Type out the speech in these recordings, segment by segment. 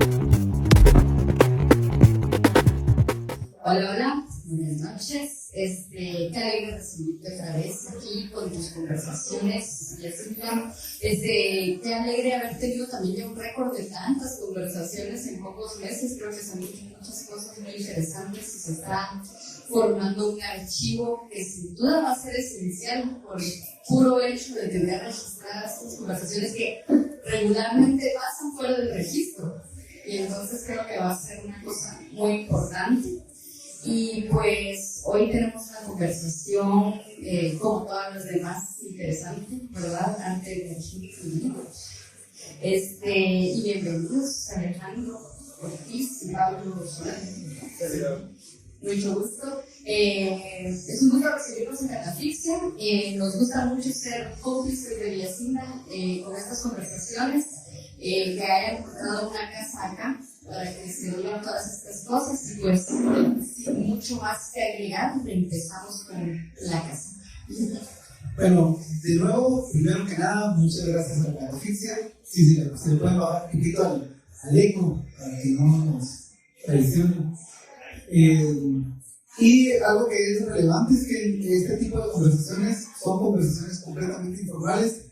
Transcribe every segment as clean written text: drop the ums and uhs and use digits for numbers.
Hola, hola, buenas noches. Qué alegre recibirte otra vez aquí con tus conversaciones, Jessica. Qué alegre haber tenido también ya un récord de tantas conversaciones en pocos meses. Creo que se han dicho muchas cosas muy interesantes y se está formando un archivo que sin duda va a ser esencial por el puro hecho de tener registradas estas conversaciones que regularmente pasan fuera del registro. Y entonces creo que va a ser una cosa muy importante. Y pues hoy tenemos una conversación, como todas las demás, interesante, ¿verdad? Antes de y bienvenidos Alejandro Ortiz y Pablo Solano. Mucho gusto. Es un gusto recibirnos en Catafixia. Nos gusta mucho ser cómplices de Villasina con estas conversaciones, que hayan encontrado una casa acá para que se digan todas estas cosas. Y pues, sin mucho más que agregar, empezamos con la casa. Bueno, de nuevo, primero que nada, muchas gracias a la Catafixia. Sí, se le puede bajar un poquito al eco para que no nos traicione. Y algo que es relevante es que este tipo de conversaciones son conversaciones completamente informales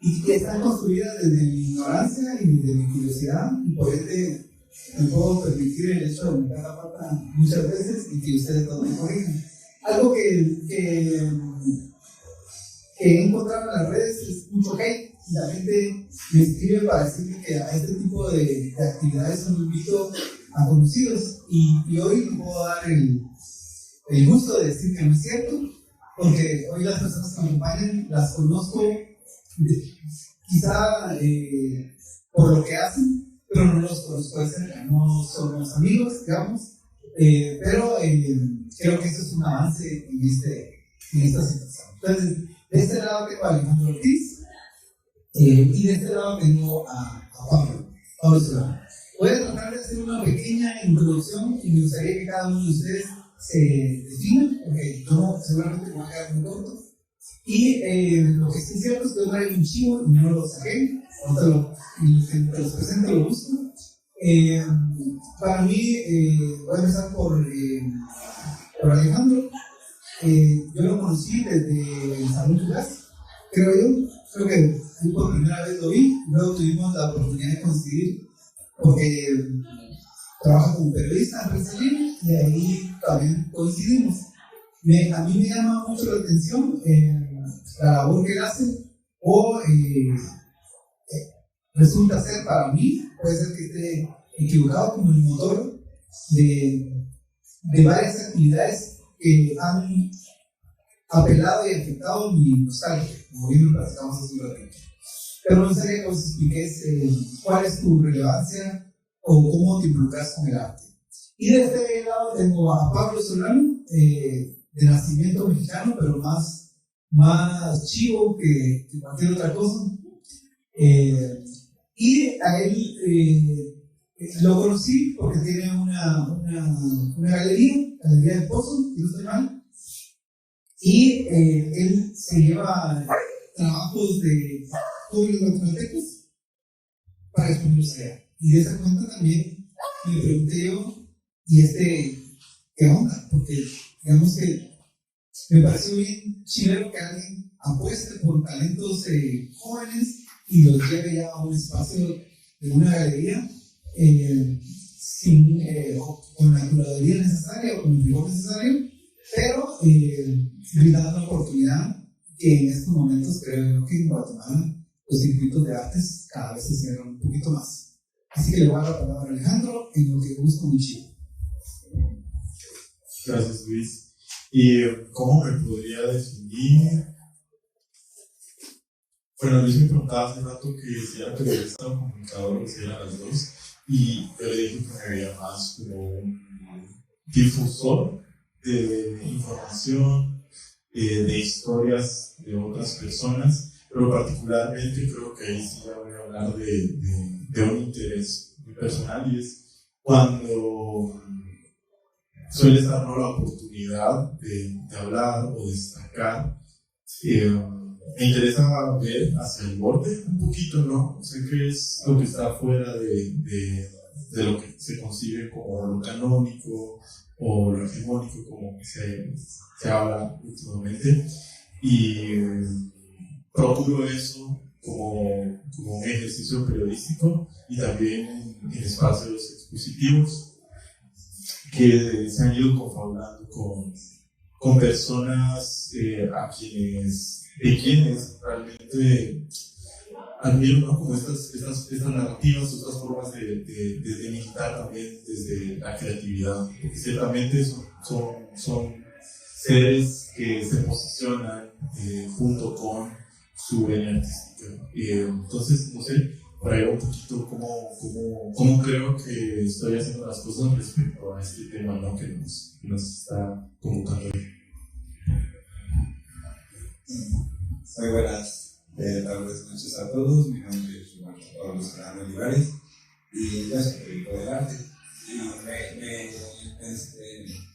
y que están construidas desde mi ignorancia y desde mi curiosidad, y por ende me puedo permitir el hecho de meter la pata muchas veces y que ustedes no me corrijan. Algo que he encontrado en las redes es mucho hate, y la gente me escribe para decirme que a este tipo de actividades son invito a conocidos, y hoy me puedo dar el gusto de decir que no es cierto, porque hoy las personas que me acompañan las conozco quizá por lo que hacen, pero no los conozco de cerca, no somos amigos, digamos, pero creo que eso es un avance en esta situación. Entonces, de este lado tengo a Alejandro Ortiz, y de este lado tengo a Pablo Solano. Voy a tratar de hacer una pequeña introducción y me gustaría que cada uno de ustedes se defina, porque yo seguramente me voy a quedar muy corto. Y lo que sí es cierto es que yo traigo un chivo y no lo saqué, te los presento, lo busco. Para mí, voy a empezar por Alejandro. Yo lo conocí desde el Salón Fugaz, creo que ahí por primera vez lo vi. Luego tuvimos la oportunidad de coincidir porque trabaja como periodista en Prensa Libre, y ahí también coincidimos. A mí me llama mucho la atención la labor que él hace, o resulta ser para mí, puede ser que esté equivocado, como el motor de varias actividades que han apelado y afectado mi nostalgia, como bien lo platicamos hace un ratito. Pero me gustaría que vos expliques cuál es tu relevancia o cómo te involucras con el arte. Y de este lado tengo a Pablo Solano, de nacimiento mexicano, pero más chivo que cualquier otra cosa. Y a él lo conocí porque tiene una galería de Pozo, si no estoy mal. Y él se lleva trabajos de jóvenes guatemaltecos para exponerlos allá. Y de esa cuenta también me pregunté yo, ¿y qué onda? Porque digamos que me pareció bien chileno que alguien apueste por talentos jóvenes y los lleve ya a un espacio de una galería con la curaduría necesaria o con el rigor necesario, pero brindando una oportunidad que en estos momentos creo que en Guatemala los circuitos de artes cada vez se cierran un poquito más. Así que le voy a dar la palabra a Alejandro en lo que busco muy chido. Gracias, Luis. ¿Y cómo me podría definir? Bueno, Luis me preguntaba hace rato que si era periodista o comunicador, si eran las dos, y yo le dije que me veía más como un difusor de información, de historias de otras personas, pero particularmente creo que ahí sí ya voy a hablar de un interés muy personal, y es cuando sueles darnos la oportunidad de hablar o destacar. Me interesa ver hacia el borde un poquito, ¿no? Sé que es lo que está fuera de de lo que se concibe como lo canónico o lo hegemónico, como se habla últimamente, y procuro eso como un ejercicio periodístico y también en espacios expositivos que se han ido confabulando con personas de quienes realmente admiro, ¿no? Como estas narrativas, estas formas de militar también desde la creatividad, porque ciertamente son seres que se posicionan junto con su venia artística. Entonces, no sé, para ir un poquito cómo creo que estoy haciendo las cosas respecto a este tema, ¿no? que nos está convocando hoy. Muy buenas tardes, noches a todos. Mi nombre es Roberto Pablo Serrano Olivares y yo soy crítico del arte. Y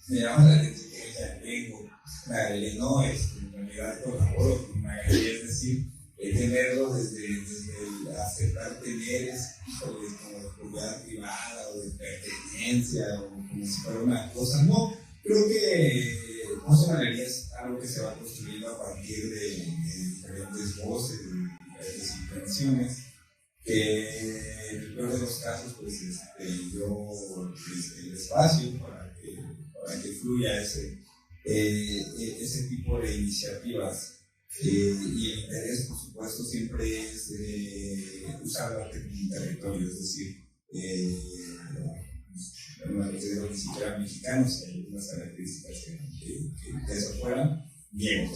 me llama la atención que ya tengo una galería, no es en realidad colaboro con una galería, es decir, tenerlo desde el aceptar tener como de propiedad privada o de pertenencia o como si fuera una cosa. No, creo que Museo Galería es algo que se va construyendo a partir de diferentes voces, de diferentes intenciones, que en el peor de los casos, pues yo el espacio para que fluya ese tipo de iniciativas. Y el interés, por supuesto, siempre es usar el arte como un territorio, es decir, no me considero ni siquiera mexicano, si hay algunas características que eso fuera, niego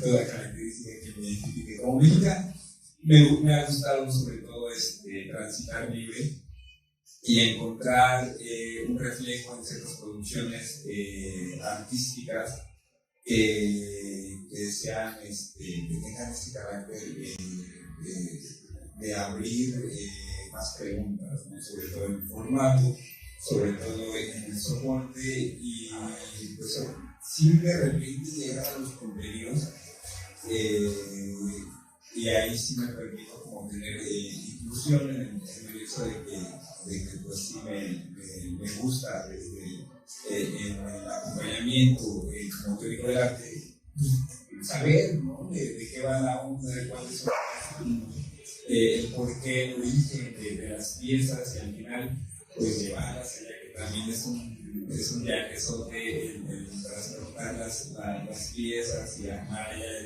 toda característica que me identifique como mexicano. Me ha gustado sobre todo transitar libre y encontrar un reflejo en ciertas producciones artísticas que sean, que tengan este carácter de abrir más preguntas, ¿no? Sobre todo en el formato, sobre todo en el soporte, y pues sin de repente llegar a los contenidos, y ahí sí me permito como tener inclusión en el hecho de que pues sí me gusta desde en el acompañamiento como teórico del arte, saber, ¿no? de qué va la onda, de cuáles son el porqué, el origen de las piezas, y al final pues llevarlas allá, que también es un viajezote el transportar las piezas y armar allá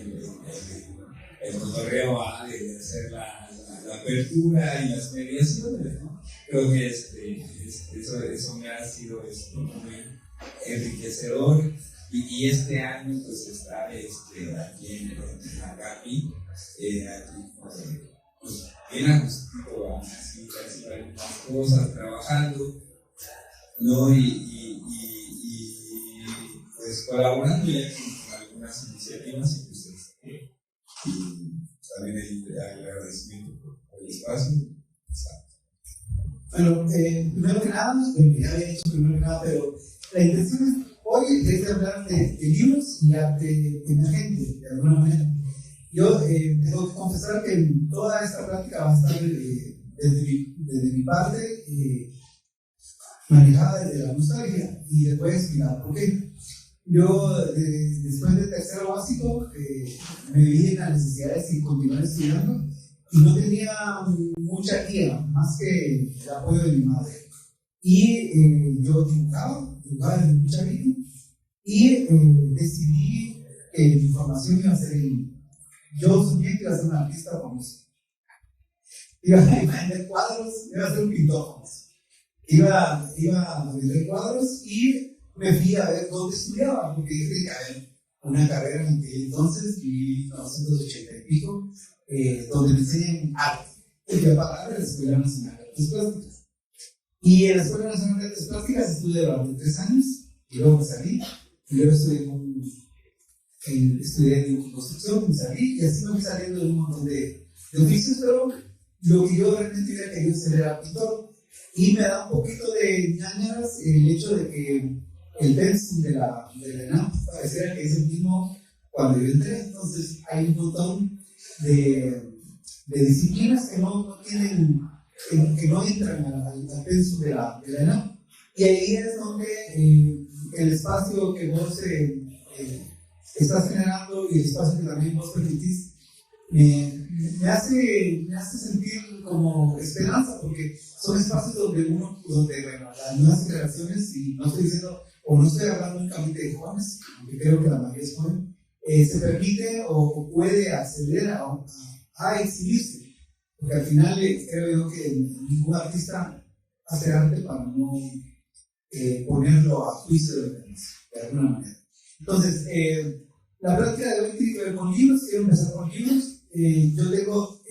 el cotorreo de hacer la apertura y las mediaciones, ¿no? Creo que eso me ha sido muy enriquecedor, y este año pues estar aquí en la GAPI, pues bien acostumbrado así para algunas cosas, trabajando, ¿no? Y pues colaborando ya con algunas iniciativas, y pues y también el agradecimiento por el espacio. Bueno, primero que nada, ya había dicho primero que nada, pero la intención hoy es hablar de libros y arte emergente, de alguna manera. Yo tengo que confesar que toda esta plática va a estar desde mi parte manejada desde la nostalgia, y después explicar por qué. Yo, después del tercero básico, me vi en la necesidad de continuar estudiando, y no tenía mucha guía, más que el apoyo de mi madre. Y yo dibujaba desde muy chavito, y decidí que mi formación iba a ser yo soñé que iba a ser un artista famoso. Iba a vender cuadros, iba a ser un pintor famoso. Iba a vender cuadros, y me fui a ver dónde estudiaba, porque dije que había una carrera en aquel entonces, 1980 y pico, donde me enseñan arte. Y fui a pagar en la Escuela Nacional de Artes Plásticas. Y en la Escuela Nacional de Artes Plásticas estudié durante 3 años, y luego me salí, y luego estudié dibujo y construcción, me salí, y así me fui saliendo de un montón de oficios, pero lo que yo realmente hubiera querido ser era pintor. Y me da un poquito de ñañaras el hecho de que el pensum de la ENAM pareciera que es el mismo cuando yo entré. Entonces hay un montón de disciplinas que no tienen que no entran al pensum de la ENA. Y ahí es donde el espacio que vos estás generando y el espacio que también vos permitís me hace sentir como esperanza, porque son espacios donde bueno, las nuevas generaciones, y no estoy diciendo, o no estoy hablando únicamente de jóvenes, aunque creo que la mayoría es joven, se permite o puede acceder a exhibirse, porque al final creo yo que ningún artista hace arte para no ponerlo a juicio de los demás, de alguna manera. Entonces, la práctica de hoy tiene que ver con libros. Quiero empezar con libros. Yo tengo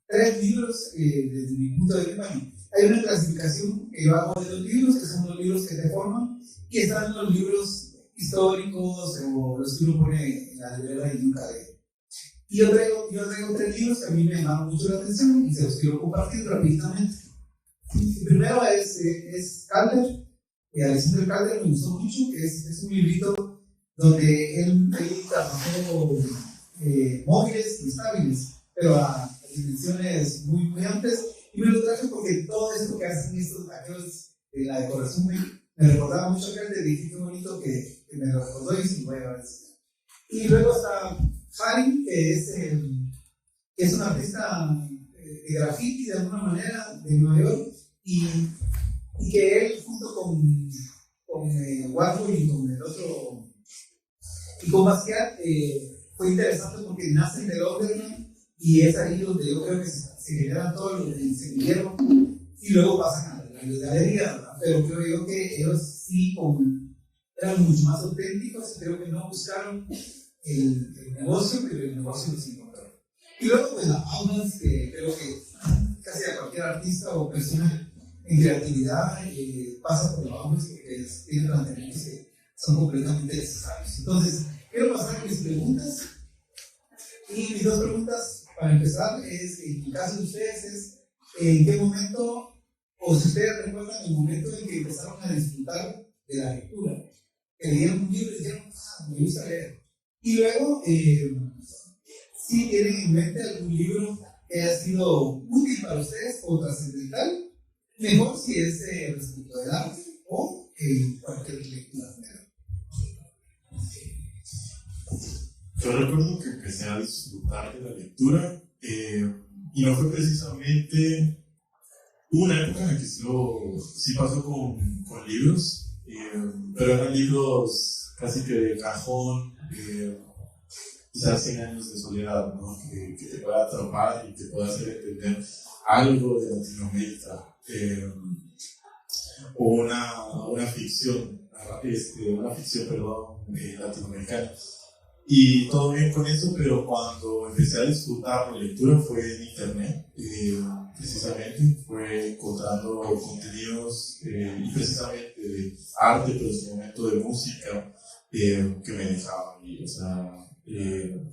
3 libros desde mi punto de vista. Bueno, hay una clasificación que yo hago de los libros, que son los libros que te forman, y están los libros históricos o los que uno pone en la librera y nunca lee. Y yo traigo 3 libros que a mí me llaman mucho la atención y se los quiero compartir rápidamente. El primero es Calder, Alexander Calder. Me gustó mucho, que es un librito donde él trabajó móviles y estables, pero a dimensiones muy, muy amplias, y me lo traje porque todo esto que hacen estos aquellos de la decoración me recordaba mucho aquel de dije qué bonito que me lo recordó y se voy a ver. Y luego está Haring, que es un artista de graffiti de alguna manera de Nueva York, y que él junto con Warhol y con el otro y con Basquiat fue interesante porque nacen del Underground y es ahí donde yo creo que se generan todos los semilleros y luego pasan a las galerías, ¿verdad? Pero creo yo que ellos sí eran mucho más auténticos y creo que no buscaron el negocio, pero el negocio los encontró. Y luego pues las aulas, que creo que casi a cualquier artista o persona en creatividad pasa por los aulas porque tienen planteamientos que son completamente necesarios. Entonces, quiero pasar a mis preguntas. Y mis 2 preguntas para empezar es, en el caso de ustedes, es en qué momento, o si ustedes recuerdan el momento en que empezaron a disfrutar de la lectura, que leían un libro y dijeron, me gusta leer. Y luego, si tienen en mente algún libro que haya sido útil para ustedes o trascendental, mejor si es respecto del arte o cualquier lectura general. Yo recuerdo que empecé a disfrutar de la lectura y no fue precisamente una época en la que sí pasó con libros, pero eran libros casi que de cajón, quizás 100 años de soledad, ¿no? que te pueda atrapar y te pueda hacer entender algo de Latinoamérica, o una ficción, latinoamericana. Y todo bien con eso, pero cuando empecé a disfrutar la lectura fue en internet, precisamente, fue encontrando contenidos y precisamente de arte, pero en su momento de música, que me dejaban ir. O sea,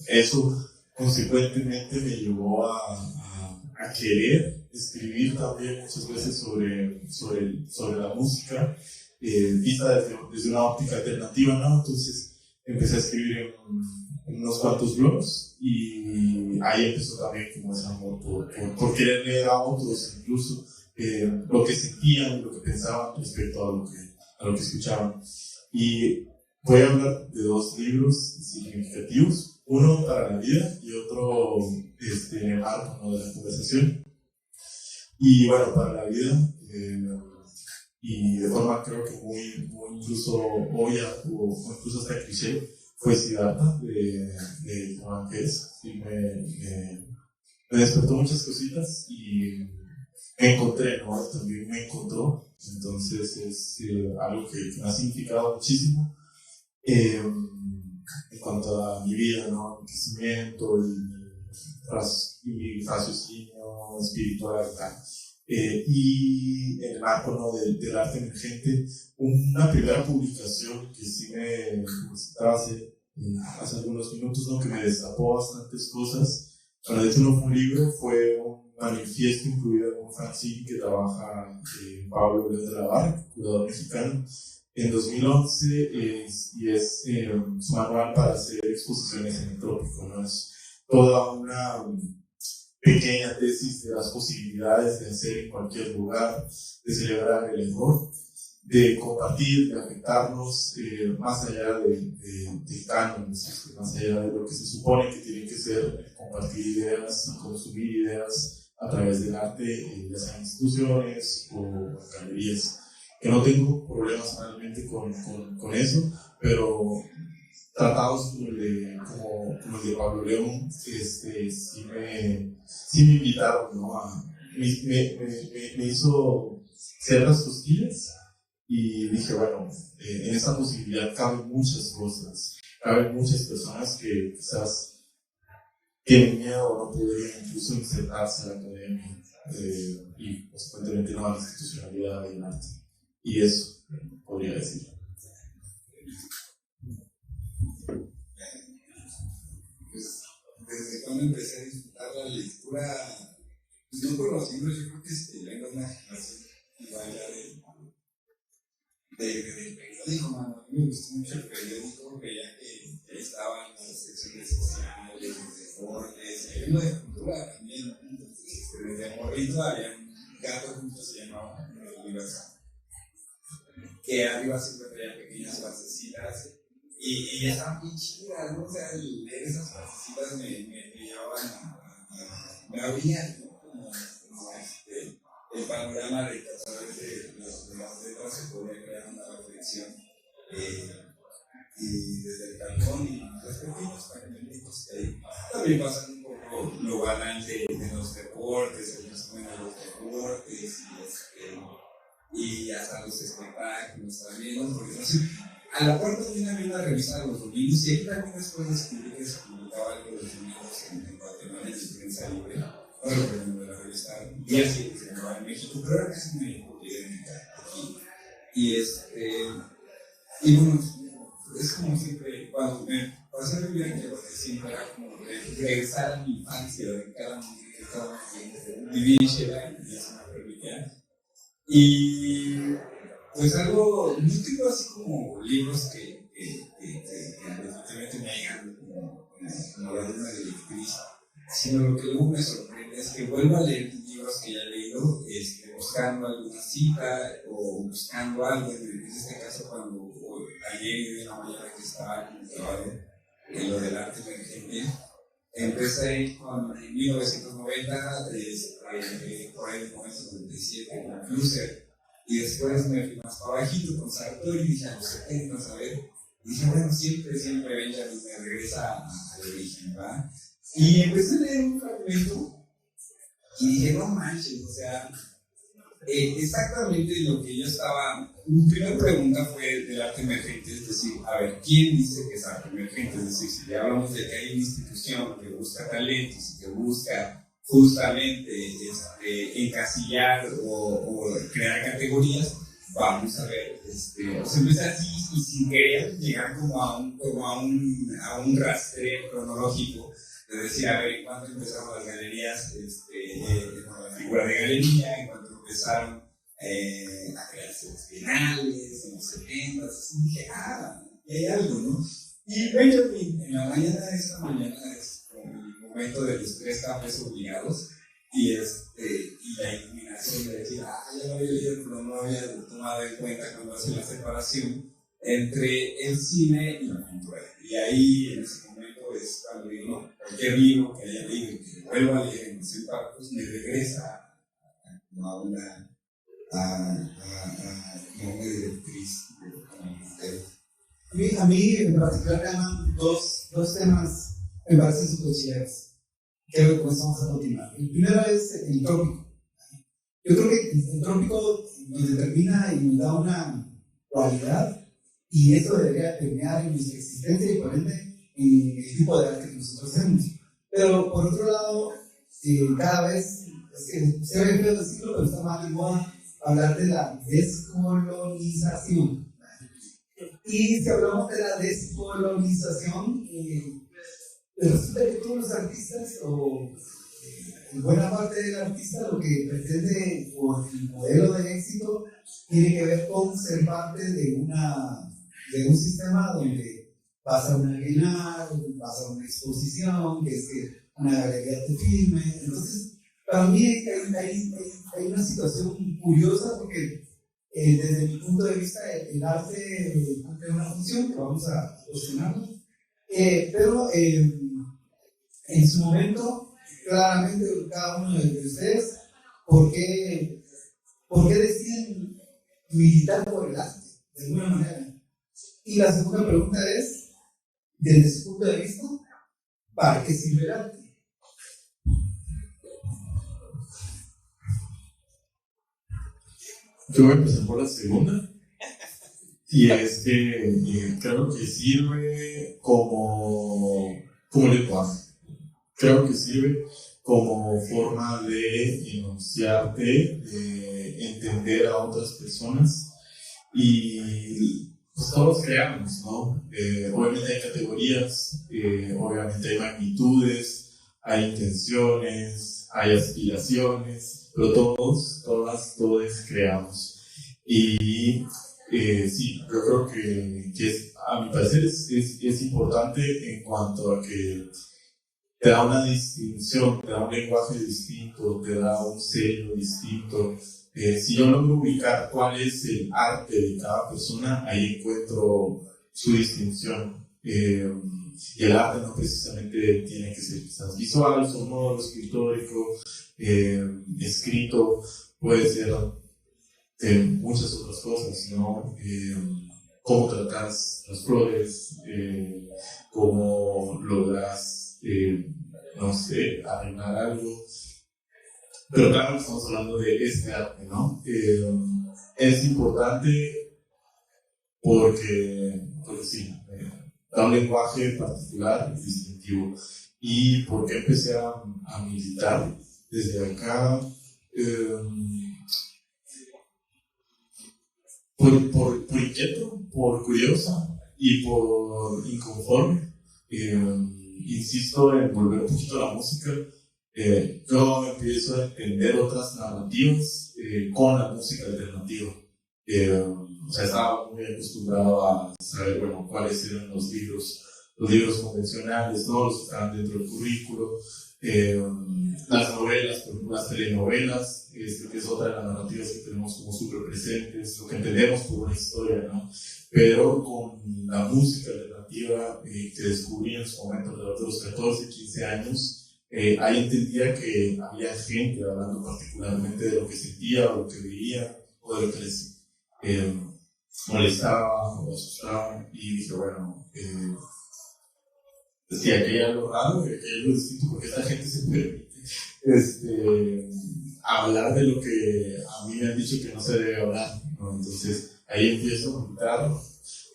eso consecuentemente me llevó a querer escribir también muchas veces sobre la música, vista desde una óptica alternativa, ¿no? Entonces, empecé a escribir en unos cuantos blogs y ahí empezó también como ese amor por querer leer a otros, incluso lo que sentían y lo que pensaban respecto a lo que escuchaban. Y voy a hablar de 2 libros significativos, uno para la vida y otro en el marco, ¿no?, de la conversación. Y bueno, para la vida, y de forma creo que muy incluso obvia o incluso hasta cliché, fue Siddhartha de Joan Hess. Y me despertó muchas cositas y me encontré, ¿no? También me encontró. Entonces es algo que me ha significado muchísimo en cuanto a mi vida, ¿no? Mi crecimiento y mi raciocinio espiritual y tal. Y en el marco, ¿no?, del arte emergente, una primera publicación que sí me gustaba hace algunos minutos, ¿no?, que me destapó bastantes cosas. Bueno, de hecho no fue un libro, fue un manifiesto incluido en un fanzine que trabaja Pablo León de la Barra, curador mexicano, en 2011, y es su manual para hacer exposiciones en el trópico, ¿no? Es toda pequeña tesis de las posibilidades de hacer en cualquier lugar, de celebrar el error, de compartir, de afectarnos más allá del canon, más allá de lo que se supone que tiene que ser compartir ideas y consumir ideas a través del arte, ya sean instituciones o galerías. Que no tengo problemas realmente con eso, pero tratados como el de Pablo León, sí me invitaron, ¿no? Me hizo ciertas cosquillas y dije, bueno, en esa posibilidad caben muchas cosas, caben muchas personas que quizás tienen miedo o no podrían incluso insertarse a la academia y consecuentemente no a la institucionalidad del arte. Y eso podría decir. Pues desde cuando empecé a disfrutar la lectura, pues no por los libros, yo creo que vengo de una generación igual ya del periódico, mano. A mí me gustó mucho el periódico, veía que estaban las secciones sociales, deportes, y uno de cultura también. Entonces, desde morrito había un gato junto, se llamaba El Universal, que arriba siempre traía pequeñas frasecitas y estaban bien chidas, ¿no? O sea, leer esas frasecitas me llevaban me abrían, ¿no? Como el panorama de que a través de las letras se podía crear una reflexión y desde el cantón y los pequeños fragmentos que hay también pasan un poco lo banal de los deportes, el resumen de los deportes y hasta los espectáculos también, ¿no? Porque no sé, a la puerta también había una revista de los domingos y aquí también después descubrí que se publicaba algo de los domingos en Guatemala en la prensa libre, bueno, de la revista Días que se llamaba en México, pero ahora casi me identifica aquí. Y bueno, es como siempre, cuando me pasé a vivir en Guatemala, siempre era como regresar a mi infancia, de cada momento, vivir en Shela y eso me permitía. Y pues algo, no tengo así como libros que definitivamente me hagan como la luna de lectriz, sino lo que luego me sorprende es que vuelvo a leer libros que ya he leído buscando alguna cita o buscando algo. En este caso, cuando ayer de la mañana que estaba como trabajando en lo del arte emergente, empecé en 1990, por ahí en el momento 97, con Flusser, y después me fui más para bajito con Sartori y dije a los 70, a ver, y dije, bueno, siempre Benjamin me regresa al origen, ¿va? Y empecé a leer un fragmento y dije, no manches, o sea, exactamente lo que yo estaba. Mi primera pregunta fue del arte emergente, es decir, a ver, ¿quién dice que es arte emergente? Es decir, si ya hablamos de que hay una institución que busca talentos y que busca justamente encasillar o crear categorías, vamos a ver, pues empecé así y sin querer llegar como a un rastreo cronológico. Les decía, a ver, en cuanto empezaron las galerías, la figura de galería, en cuanto empezaron a crearse los bienales, en los 70, así dije, hay algo, ¿no? Y Benjamin, en la mañana de esta mañana, es como el momento de los 3 cafés obligados, y la iluminación de decir, ya lo había leído, pero no había tomado en cuenta cuando hace la separación entre el cine y la pintura. Y ahí, en ese momento, es cuando digo, cualquier libro que haya leído y que vuelva a leer en los impactos, me regresa a una directriz. A mí en particular me llaman dos temas, me parecen súper chéveres. Creo que comenzamos a continuar. El primero es el trópico. Yo creo que el trópico nos determina y nos da una cualidad, y eso debería permear en nuestra existencia y por ende en el tipo de arte que nosotros hacemos. Pero por otro lado, cada vez, es que se ve feo decirlo, pero está más de moda hablar de la descolonización. Y si hablamos de la descolonización, resulta que todos los artistas, o buena parte del artista, lo que pretende, o el modelo de éxito, tiene que ver con ser parte de un sistema donde vas a una bienal, vas a una exposición, que es que una galería de filme. Entonces, para mí hay una situación curiosa porque desde mi punto de vista el arte cumple una función que vamos a cuestionarlo, pero en su momento, claramente cada uno de ustedes, ¿por qué deciden militar por el arte? De alguna manera. Y la segunda pregunta es, desde su punto de vista, ¿para qué sirve el arte? Yo voy a empezar por la segunda, y es que creo que sirve como lenguaje. Creo que sirve como forma de enunciarte, de entender a otras personas, y pues todos creamos, ¿no? Obviamente hay categorías, obviamente hay magnitudes, hay intenciones, hay aspiraciones, pero todos creamos. Y sí, yo creo que a mi parecer es importante en cuanto a que te da una distinción, te da un lenguaje distinto, te da un sello distinto. Si yo logro ubicar cuál es el arte de cada persona, ahí encuentro su distinción. Y el arte no precisamente tiene que ser quizás visual, sonoro, escritórico, escrito, puede ser muchas otras cosas, ¿no? Cómo tratas las flores, cómo logras, no sé, arreglar algo. Pero claro, estamos hablando de este arte, ¿no? Es importante porque sí, da un lenguaje particular y distintivo. ¿Y por qué empecé a militar desde acá? Por inquieto, por curiosa y por inconforme. Insisto en volver un poquito a la música. Yo empiezo a entender otras narrativas con la música alternativa. O sea, estaba muy acostumbrado a saber, bueno, cuáles eran los libros convencionales, ¿no? Los que estaban dentro del currículo. Las novelas, por ejemplo, las telenovelas, que es otra de las narrativas que tenemos como súper presentes, lo que entendemos por una historia, ¿no? Pero con la música alternativa que descubrí en su momento, alrededor de los 14, 15 años, ahí entendía que había gente hablando particularmente de lo que sentía, o lo que veía, o de lo que les molestaba o asustaba, y dije, bueno, sí, aquí hay algo raro, aquí hay algo distinto, porque esta gente se permite hablar de lo que a mí me han dicho que no se debe hablar, ¿no? Entonces ahí empiezo a meditar,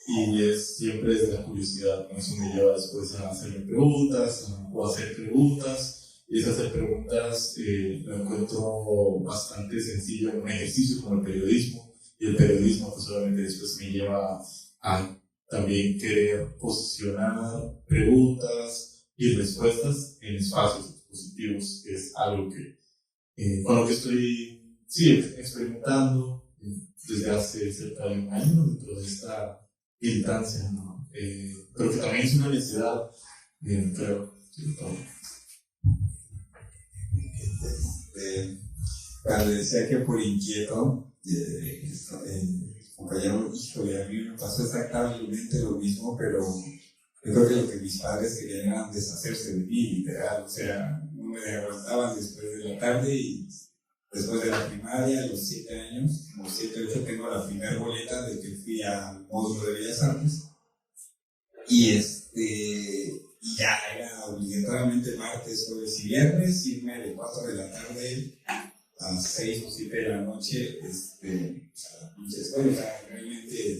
y es siempre desde la curiosidad, ¿no? Eso me lleva después a hacerme preguntas o hacer preguntas, y es hacer preguntas lo encuentro bastante sencillo en un ejercicio como el periodismo, y el periodismo pues obviamente después me lleva a también querer posicionar preguntas y respuestas en espacios expositivos, que es algo que con lo que estoy experimentando desde hace cerca de un año dentro de esta militancia, ¿no? Pero que también es una necesidad, creo, sobre todo. Cuando decía que por inquieto, compañero, híjole, a mí me pasó exactamente lo mismo, pero yo creo que lo que mis padres querían era deshacerse de mí, literal. O sea, no me aguantaban después de la tarde, y después de la primaria, a los 7 años, como 7, 8, tengo la primera boleta de que fui al módulo de Bellas Artes. Y ya era obligatoriamente martes, jueves y viernes, irme de 4 de la tarde a las 6 o 7 de la noche, a la pinche escuela. O sea, realmente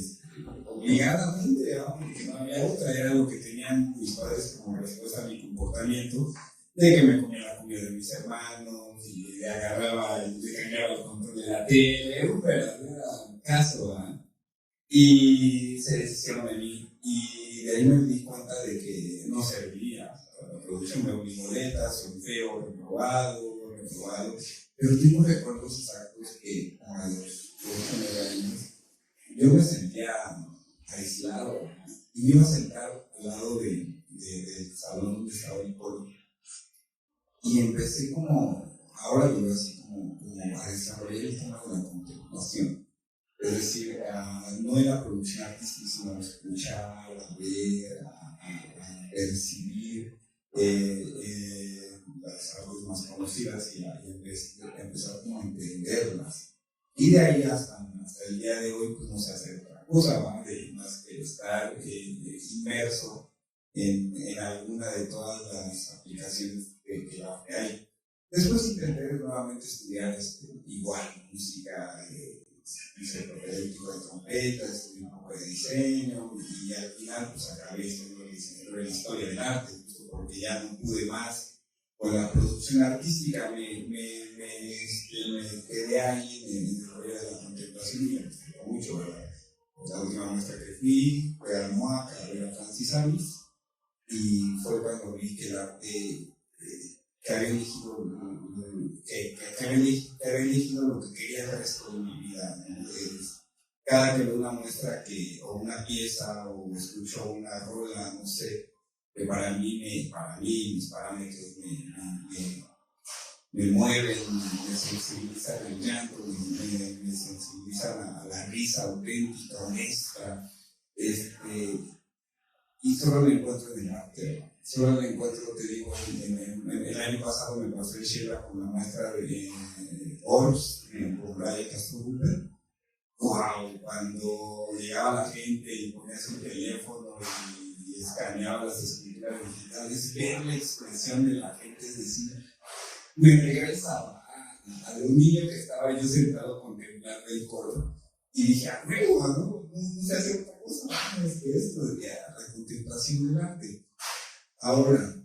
obligadamente, ¿no? Porque no había otra, era lo que tenían mis padres como respuesta a mi comportamiento, de que me comía la comida de mis hermanos, y le cambiaba el control de la tele, un verdadero caso, ¿verdad? Y se deshicieron de mí, y de ahí me di cuenta de que no serviría. La producción de mis boletas, son feos, reprobado, pero tengo recuerdos exactos que a los 9 años yo me sentía aislado, y me iba a sentar al lado del salón donde estaba el coro, empecé como, ahora lo veo así como a desarrollar el tema de la contemplación. Es decir, no en la producción artística, sino a escuchar, a ver, a percibir las artes más conocidas y empezar como a entenderlas. Y de ahí hasta el día de hoy, pues no se hace otra cosa, más que estar inmerso en alguna de todas las aplicaciones que hay. Después intenté nuevamente estudiar igual música, hice propedéutico de trompeta, estudié un poco de diseño y al final pues acabé siendo diseñador de la historia del arte, justo porque ya no pude más con la producción artística, me quedé ahí en el rollo de la contemplación y me gustó mucho, ¿verdad? La última muestra que fui fue a MOAC a ver a Francis Alvis y fue cuando vi que el arte que había elegido lo que quería el resto de mi vida. Cada que veo una muestra o una pieza o escucho una rola, no sé, que para mí mis parámetros me mueven, me sensibilizan el llanto, me sensibilizan a la risa auténtica, honesta, y solo lo encuentro en el arte. Solo lo encuentro, te digo, el año pasado me pasé el Sheila con la maestra de Orbs, con Brian Castro Rupert. ¡Wow! Cuando llegaba la gente y ponía su teléfono y escaneaba las escrituras digitales, ver la expresión de la gente, es decir, me regresaba a un niño que estaba yo sentado contemplando el coro y dije, no se hace otra cosa más que esto, de la contemplación del arte. Ahora,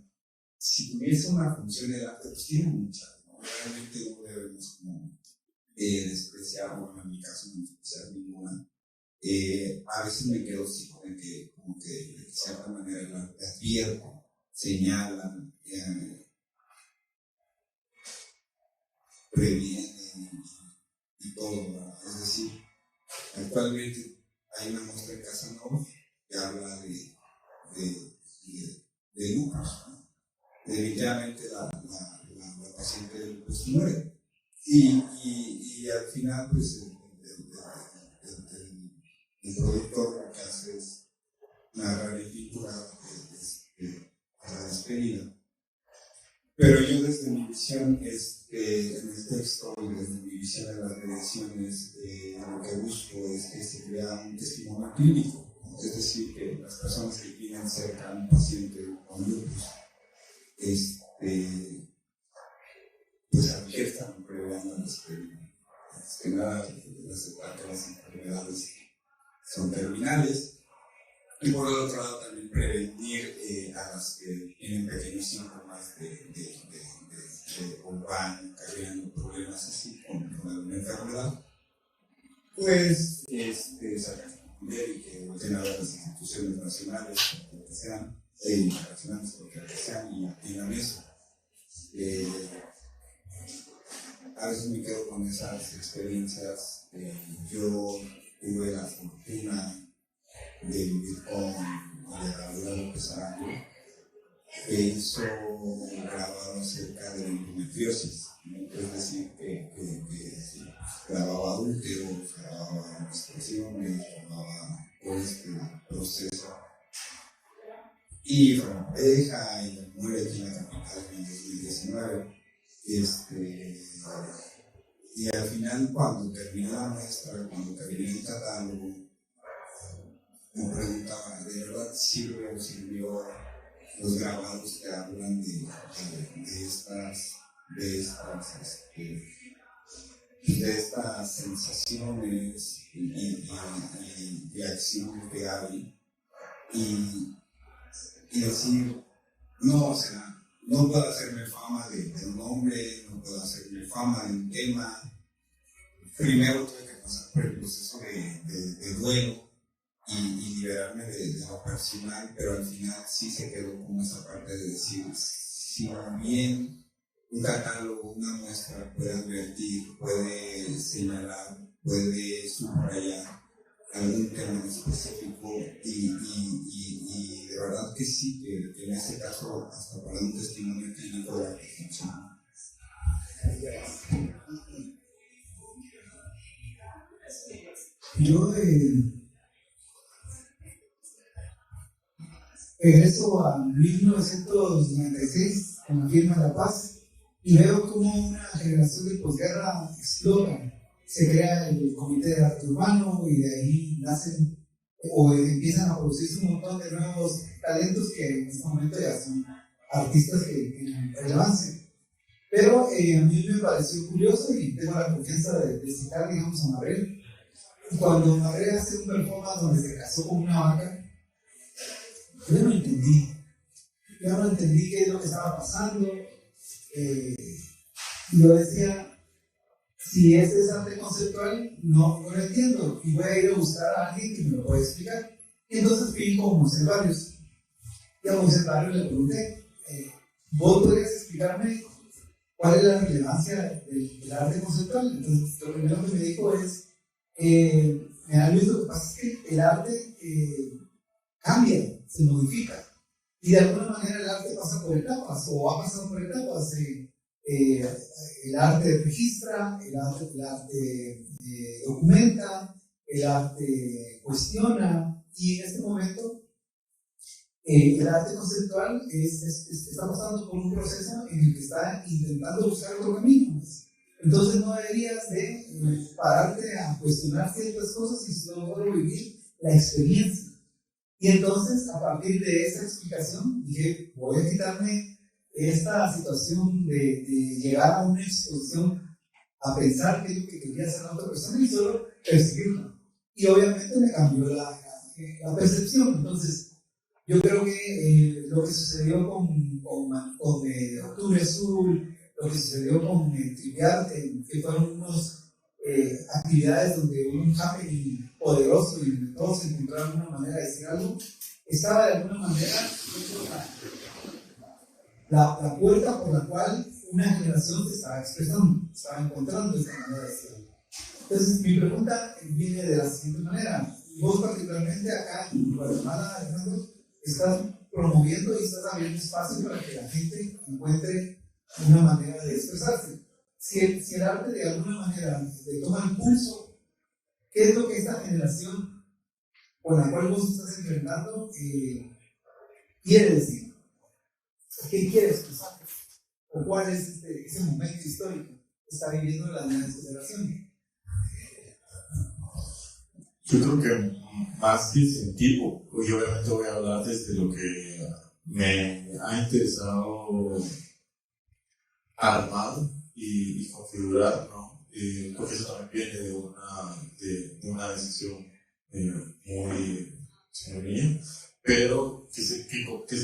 si tuviese una función del arte, pues tiene muchas, ¿no? Realmente no debemos como despreciar, bueno, en mi caso no despreciar ninguna. A veces me quedo así como que de cierta manera el arte advierto, señala, previene y todo, ¿verdad? Es decir, actualmente hay una muestra en Casanova que habla de lupus, ¿no? Definitivamente la paciente de lupus muere y al final pues el productor lo que hace es narrar y pinturar la despedida. Pero yo desde mi visión en el texto y desde mi visión en las mediaciones lo que busco es que se crea un testimonio clínico, ¿no? Es decir, que las personas que tienen cerca a un paciente con lupus pues adviertan, prevean la despedida. Que nada, las enfermedades son terminales. Y por el otro lado también prevenir a las que tienen pequeños síntomas o van cargando problemas así con alguna enfermedad, pues sacar y que volteen a las instituciones nacionales, lo que sean, internacionales, lo que sean, y atiendan eso. A veces me quedo con esas experiencias. Yo tuve la fortuna de vivir con Alejandra López Arango, que hizo un grabado acerca de la endometriosis, ¿no? Es decir, que grababa adúlteros, grababa menstruaciones, grababa todo este proceso. Y fue una pareja y muere aquí en la capital en 2019. Y al final, cuando terminé la muestra, cuando terminé el catálogo, me preguntaba, ¿de verdad sirve o sirvió los grabados que hablan de estas sensaciones y acciones que hay? Y decir, no, o sea, no puedo hacerme fama de un hombre, no puedo hacerme fama de un tema. Primero tuve que pasar por el proceso de duelo y liberarme de lo personal, pero al final sí se quedó como esa parte de decir, si bien un catálogo, una muestra puede advertir, puede señalar, puede subrayar algún tema específico y de verdad que sí, que en este caso hasta para un testimonio clínico de la funciona. Yo regreso a 1996 con la firma de la paz y veo como una generación de posguerra explota. Se crea el Comité de Arte Urbano y de ahí nacen o empiezan a producirse un montón de nuevos talentos que en este momento ya son artistas que tienen relevancia. Pero a mí me pareció curioso y tengo la confianza de citar, digamos, a Mabel. Cuando Mabel hace un performance donde se casó con una vaca, yo no entendí qué es lo que estaba pasando. Y yo decía, si ese es arte conceptual, no lo entiendo y voy a ir a buscar a alguien que me lo pueda explicar. Y entonces fui con Moisés Barrios. Y a Moisés Barrios le pregunté, ¿vos podrías explicarme cuál es la relevancia del arte conceptual? Entonces lo primero que me dijo es, mira Luis, lo que pasa es que el arte cambia, se modifica. Y de alguna manera el arte pasa por etapas, o ha pasado por etapas. El arte registra, el arte documenta, el arte cuestiona, y en este momento el arte conceptual está pasando por un proceso en el que está intentando buscar otro camino. Entonces no deberías de pararte a cuestionar ciertas cosas y solo vivir la experiencia. Y entonces, a partir de esa explicación, dije, voy a quitarme esta situación de llegar a una exposición a pensar qué es lo que quería hacer la otra persona y solo percibirla. Y obviamente me cambió la percepción. Entonces, yo creo que lo que sucedió con Octubre Azul, lo que sucedió con Triviarte, que fueron unas actividades donde hubo un happening poderoso y donde todos encontraron una manera de decir algo, estaba de alguna manera la puerta por la cual una generación se estaba expresando, estaba encontrando esta manera de decir algo. Entonces, mi pregunta viene de la siguiente manera. Vos, particularmente acá en Guatemala, Alejandro, estás promoviendo y estás abriendo espacio para que la gente encuentre una manera de expresarse. Si el arte de alguna manera le toma impulso, ¿qué es lo que esta generación con la cual vos estás enfrentando quiere decir? ¿Qué quiere expresar? ¿O cuál es ese momento histórico que está viviendo la nueva generación? Yo creo que más que sentir, y obviamente voy a hablar desde lo que me ha interesado armar y configurar, ¿no? Porque eso también viene de una decisión muy mía, pero que se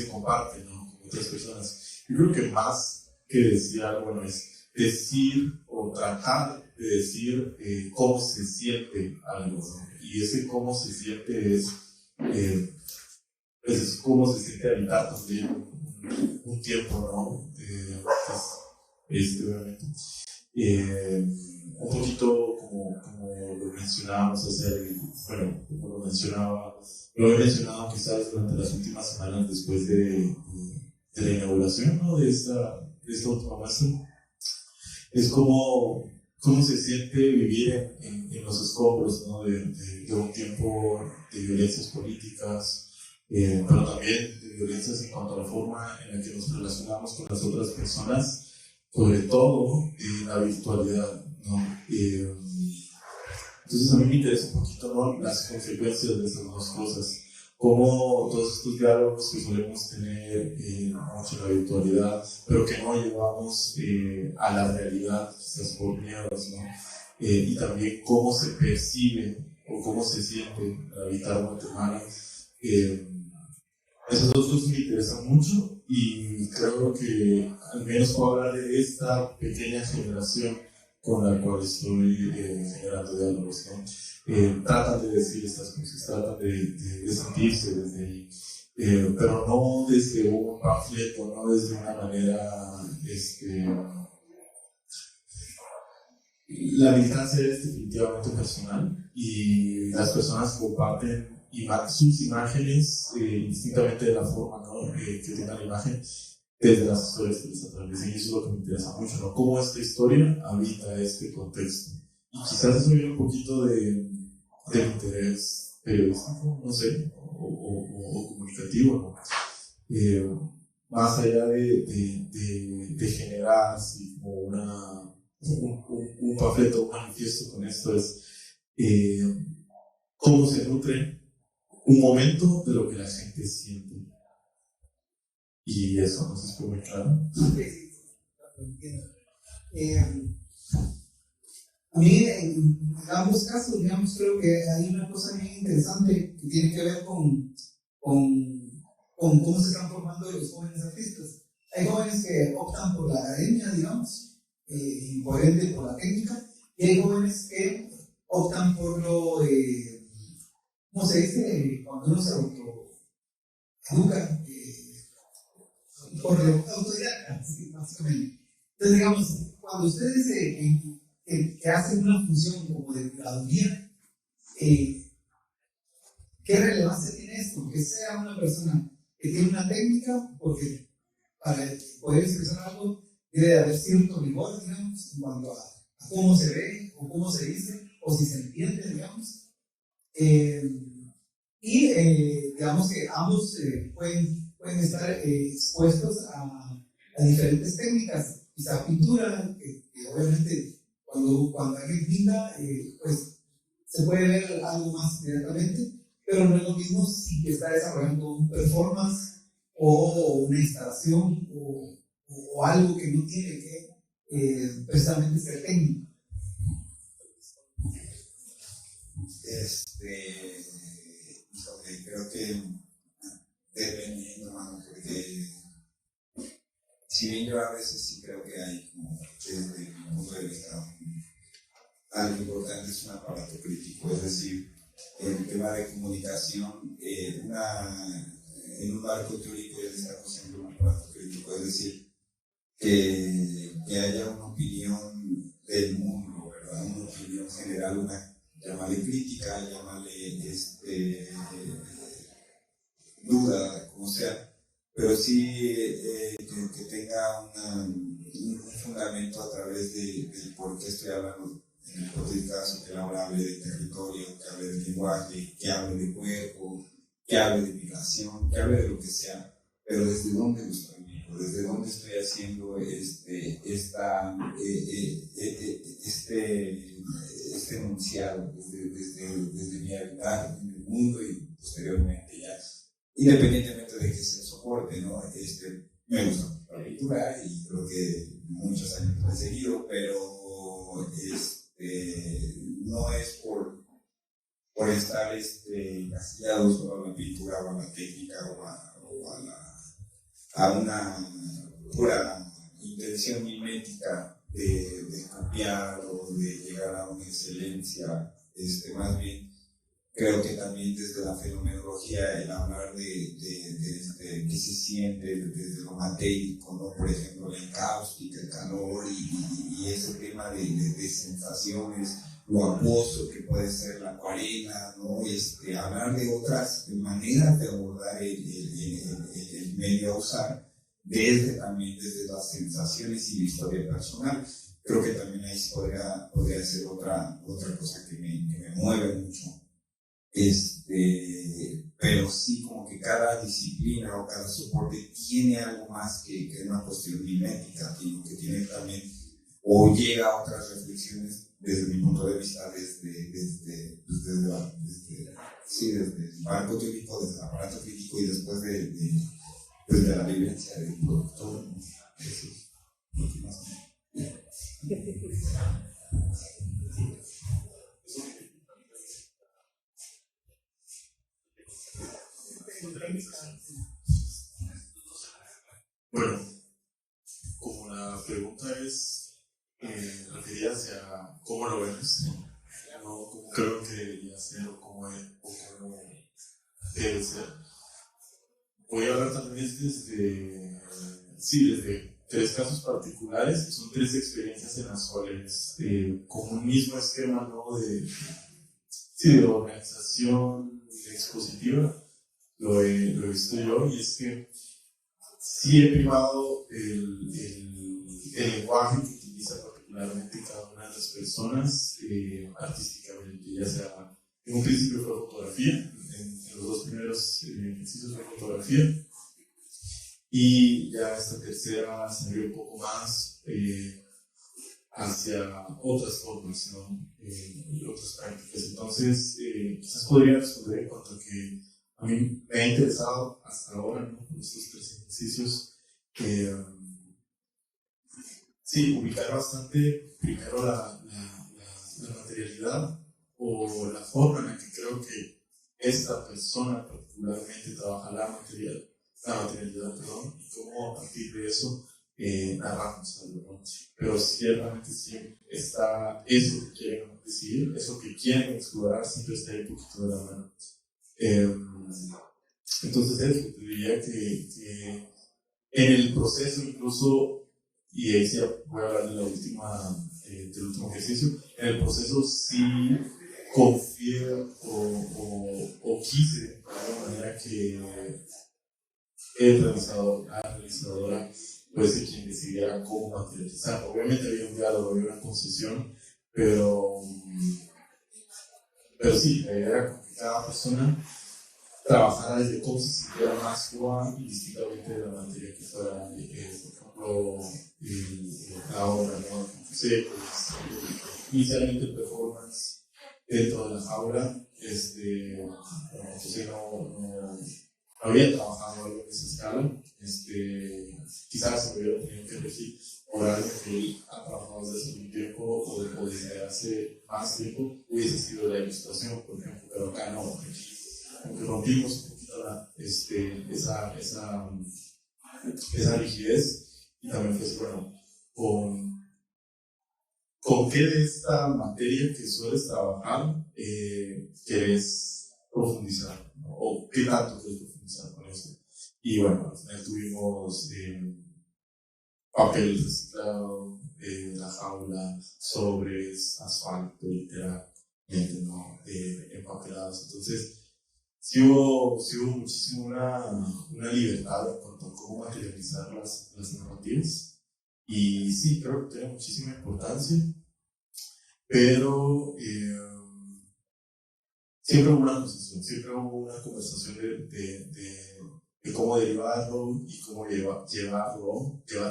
comparte, ¿no? Con otras personas. Yo creo que más que decir algo, bueno, es decir o tratar de decir cómo se siente algo, ¿no? Y ese cómo se siente es cómo se siente habitar también un tiempo, ¿no? Obviamente. Un poquito como lo mencionábamos como lo he mencionado quizás durante las últimas semanas después de la inauguración, ¿no? de esta última muestra, es como cómo se siente vivir en los escombros, ¿no? de un tiempo de violencias políticas, pero también de violencias en cuanto a la forma en la que nos relacionamos con las otras personas, sobre todo la virtualidad, ¿no? Entonces a mí me interesa un poquito, ¿no? Las consecuencias de esas dos cosas, cómo todos estos diálogos que solemos tener mucho en la virtualidad, pero que no llevamos a la realidad, quizás por miedos, ¿no? Y también cómo se percibe o cómo se siente habitar Guatemala. Esas dos cosas me interesan mucho y creo que al menos puedo hablar de esta pequeña generación con la cual estoy generando diálogos, ¿no? Tratan de decir estas cosas, tratan de sentirse desde ahí, pero no desde un panfleto, no desde una manera, la militancia es definitivamente personal y las personas comparten sus imágenes indistintamente de la forma, ¿no? Que tenga la imagen, desde las historias que les atraviesan, y eso es lo que me interesa mucho, ¿no? Cómo esta historia habita este contexto. Y quizás eso viene un poquito del interés periodístico, no sé, o comunicativo, ¿no? Más allá de generar así como un panfleto, un manifiesto con esto, es cómo se nutre un momento de lo que la gente siente. Y eso, no sé si fue muy claro. A mí, en ambos casos, digamos, creo que hay una cosa bien interesante que tiene que ver con cómo se están formando los jóvenes artistas. Hay jóvenes que optan por la academia, digamos, y por ende por la técnica, y hay jóvenes que optan por lo, ¿cómo se dice? Cuando uno se autoeduca, por lo autodidacta, sí, básicamente. Entonces, digamos, cuando ustedes que hacen una función como de curaduría, ¿qué relevancia tiene esto? Que sea una persona que tiene una técnica, porque para poder expresar algo debe de haber cierto rigor, digamos, en cuanto a cómo se ve, o cómo se dice, o si se entiende, digamos. Digamos que ambos pueden estar expuestos a diferentes técnicas, quizá pintura, que obviamente cuando alguien pinta, pues se puede ver algo más inmediatamente, pero no es lo mismo si está desarrollando un performance o una instalación o algo que no tiene que precisamente ser técnico. Creo que dependiendo, hermano, porque si bien yo a veces sí creo que hay como desde mi punto de vista algo importante es un aparato crítico, es decir, el tema de comunicación en un marco teórico ya destaco siempre un aparato crítico, es decir, que haya una opinión del mundo, ¿verdad? Una opinión general, llámale crítica, llámale duda, como sea, pero sí que tenga un fundamento a través del por qué estoy hablando, en el hipotético caso que ahora hable de territorio, que hable de lenguaje, que hable de cuerpo, que hable de migración, que hable de lo que sea, pero desde dónde lo estoy viendo, desde dónde estoy haciendo este enunciado, desde mi habitar en el mundo y posteriormente ya, independientemente de que se soporte, ¿no? Me gusta la pintura y creo que muchos años lo he seguido, pero no es por estar encasillados solo a la pintura o a la técnica o a una pura intención mimética de copiar o de llegar a una excelencia, más bien creo que también desde la fenomenología el hablar de qué se siente desde lo matérico, ¿no? Por ejemplo, la cáustica, el calor y ese tema de sensaciones, lo acuoso que puede ser la acuarela, ¿no? Hablar de otras maneras de abordar el medio a usar también desde las sensaciones y la historia personal. Creo que también ahí podría ser otra cosa que me mueve mucho. Pero sí como que cada disciplina o cada soporte tiene algo más que una cuestión mimética, que tiene también o llega a otras reflexiones desde mi punto de vista desde el marco teórico, desde el aparato crítico y después desde la vivencia del productor, ¿no? Eso es lo que más Bueno, como la pregunta es referida hacia cómo lo ves, no cómo creo que debería ser o cómo debe ser, voy a hablar también desde tres casos particulares, que son tres experiencias en las cuales, con un mismo esquema, ¿no? de organización expositiva, lo he visto yo, y es que sí he primado el lenguaje que utiliza particularmente cada una de las personas artísticamente, ya sea en un principio fue fotografía, en los dos primeros ejercicios fue fotografía, y ya esta tercera se abrió un poco más hacia otras formas, ¿no? Y otras prácticas. Entonces, quizás podría responder en cuanto a que a mí me ha interesado hasta ahora, ¿no? Con estos tres ejercicios, sí, ubicar bastante primero la materialidad o la forma en la que creo que esta persona particularmente trabaja la materialidad, perdón, y cómo a partir de eso narramos algo, ¿no? Pero ciertamente sí está eso que quieren decidir, eso que quieren explorar, siempre está ahí un poquito de la mano. Entonces eso, te diría que en el proceso incluso, y ahí sí voy a hablar de del último ejercicio, en el proceso sí confié o quise de alguna manera que el realizador, la realizadora, fuese quien decidiera cómo materializar. Obviamente había un diálogo, había una concesión, pero sí, la idea era que cada persona trabajara desde cómo se sintiera más cómoda, indistintamente de la materia que fuera, por ejemplo, la obra, ¿no? Entonces, inicialmente el performance dentro de la jaula, José no había trabajado algo en esa escala, quizás se hubiera tenido que elegir horario que él ha trabajado desde hace un tiempo o desde hace más tiempo, hubiese sido la ilustración, por ejemplo, pero acá no, aunque rompimos un poquito esa rigidez, y también pues bueno, con qué de esta materia que sueles trabajar querés profundizar, ¿no? O qué tanto quieres profundizar con esto. Y bueno, al final tuvimos papel reciclado, la jaula, sobres, asfalto, literalmente, ¿no? Empapelados. Entonces, sí hubo muchísimo una libertad en cuanto a cómo materializar las narrativas. Y sí, creo que tiene muchísima importancia, pero siempre hubo una conversación, de cómo derivarlo y cómo llevar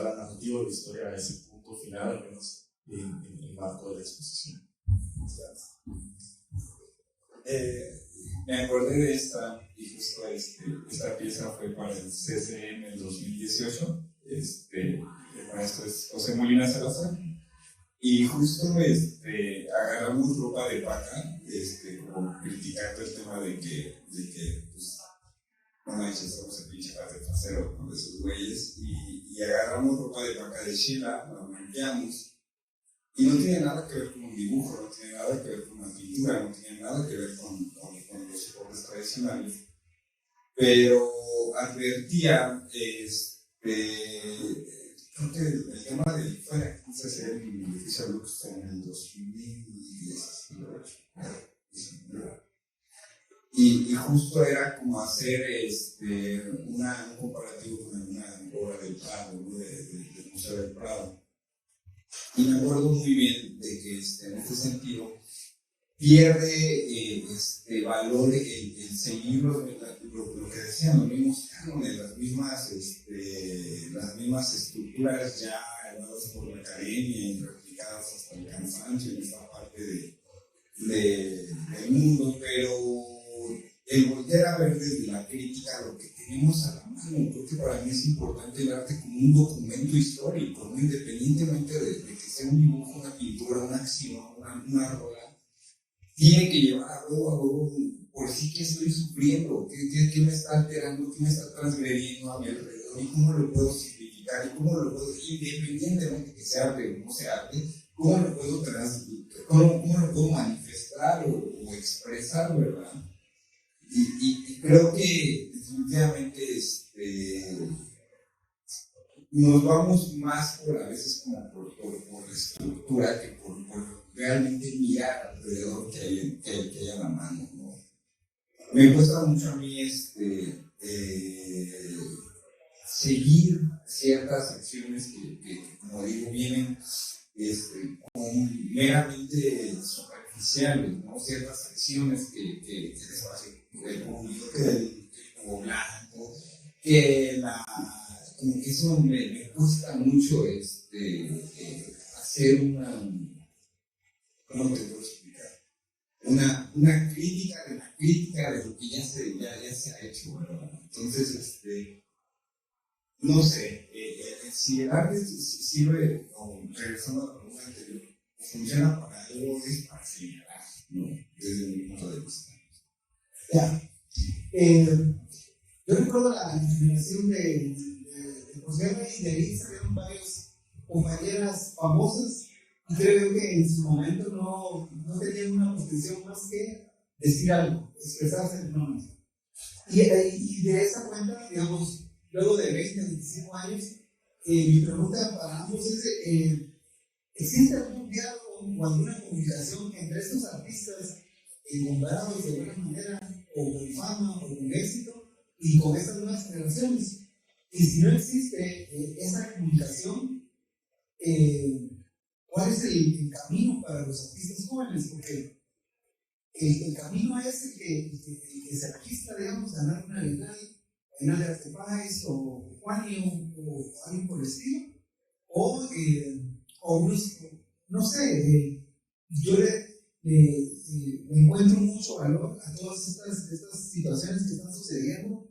la narrativa de la historia a ese punto final, al menos en el marco de la exposición. Me acordé de esta, y justo esta pieza fue para el CCM en el 2018. El maestro es José Molina Salazar, y justo agarramos ropa de paca, como criticando el tema de que pues, no manches, somos el pinche de trasero, ¿no? De esos güeyes, y agarramos ropa de paca de Sheila, la manqueamos, y no tiene nada que ver con un dibujo, no tiene nada que ver con una pintura, no tiene nada que ver con los soportes tradicionales, pero advertía, creo que el tema fue en el edificio Lux en el 2018, y justo era como hacer un comparativo con una obra del Prado, ¿no? del Museo del Prado. Y me acuerdo muy bien de que en este sentido pierde valor el seguir lo que decían los mismos cánones, las mismas estructuras ya dadas por la academia y replicadas hasta el cansancio en esta parte del mundo, pero el volver a ver desde la crítica lo que tenemos a la mano. Creo que para mí es importante el arte como un documento histórico, ¿no? Independientemente de que sea un dibujo, una pintura, una acción, una rola, tiene que llevar a huevo por sí que estoy sufriendo, qué me está alterando, qué me está transgrediendo a mi alrededor, y cómo lo puedo simplificar, y cómo lo puedo, independientemente que sea arte o no sea arte, cómo lo puedo manifestar o expresar, ¿verdad? Y creo que definitivamente nos vamos más a veces como por la estructura que por realmente mirar alrededor que hay a la mano, ¿no? Me cuesta mucho a mí seguir ciertas acciones que como digo, vienen como meramente superficiales, ¿no? Ciertas acciones que el espacio público, que el cubo blanco, como que eso me cuesta mucho hacer ¿cómo te puedo explicar? Una crítica de la crítica de lo que ya se ha hecho, ¿verdad? Entonces, no sé, si el arte sirve, o regresando a la pregunta anterior, funciona para algo, es para señalar, ¿no? Desde mi punto de vista. Ya. Yo recuerdo la generación de posguerra y de ahí salieron varias compañeras famosas y creo que en su momento no tenían una posición más que decir algo, expresarse en una manera. Y de esa cuenta, digamos, luego de 20, 25 años, mi pregunta para ambos es, ¿existe algún diálogo o alguna comunicación entre estos artistas comparados de alguna manera, o con fama, o con éxito, y con estas nuevas generaciones? Y si no existe esa comunicación, ¿cuál es el camino para los artistas jóvenes? Porque el camino es el que se registra, digamos, ganar una Bienal de Arte País, o Juanio, o alguien por el estilo, o unos, no sé, yo le encuentro mucho valor a todas estas situaciones que están sucediendo,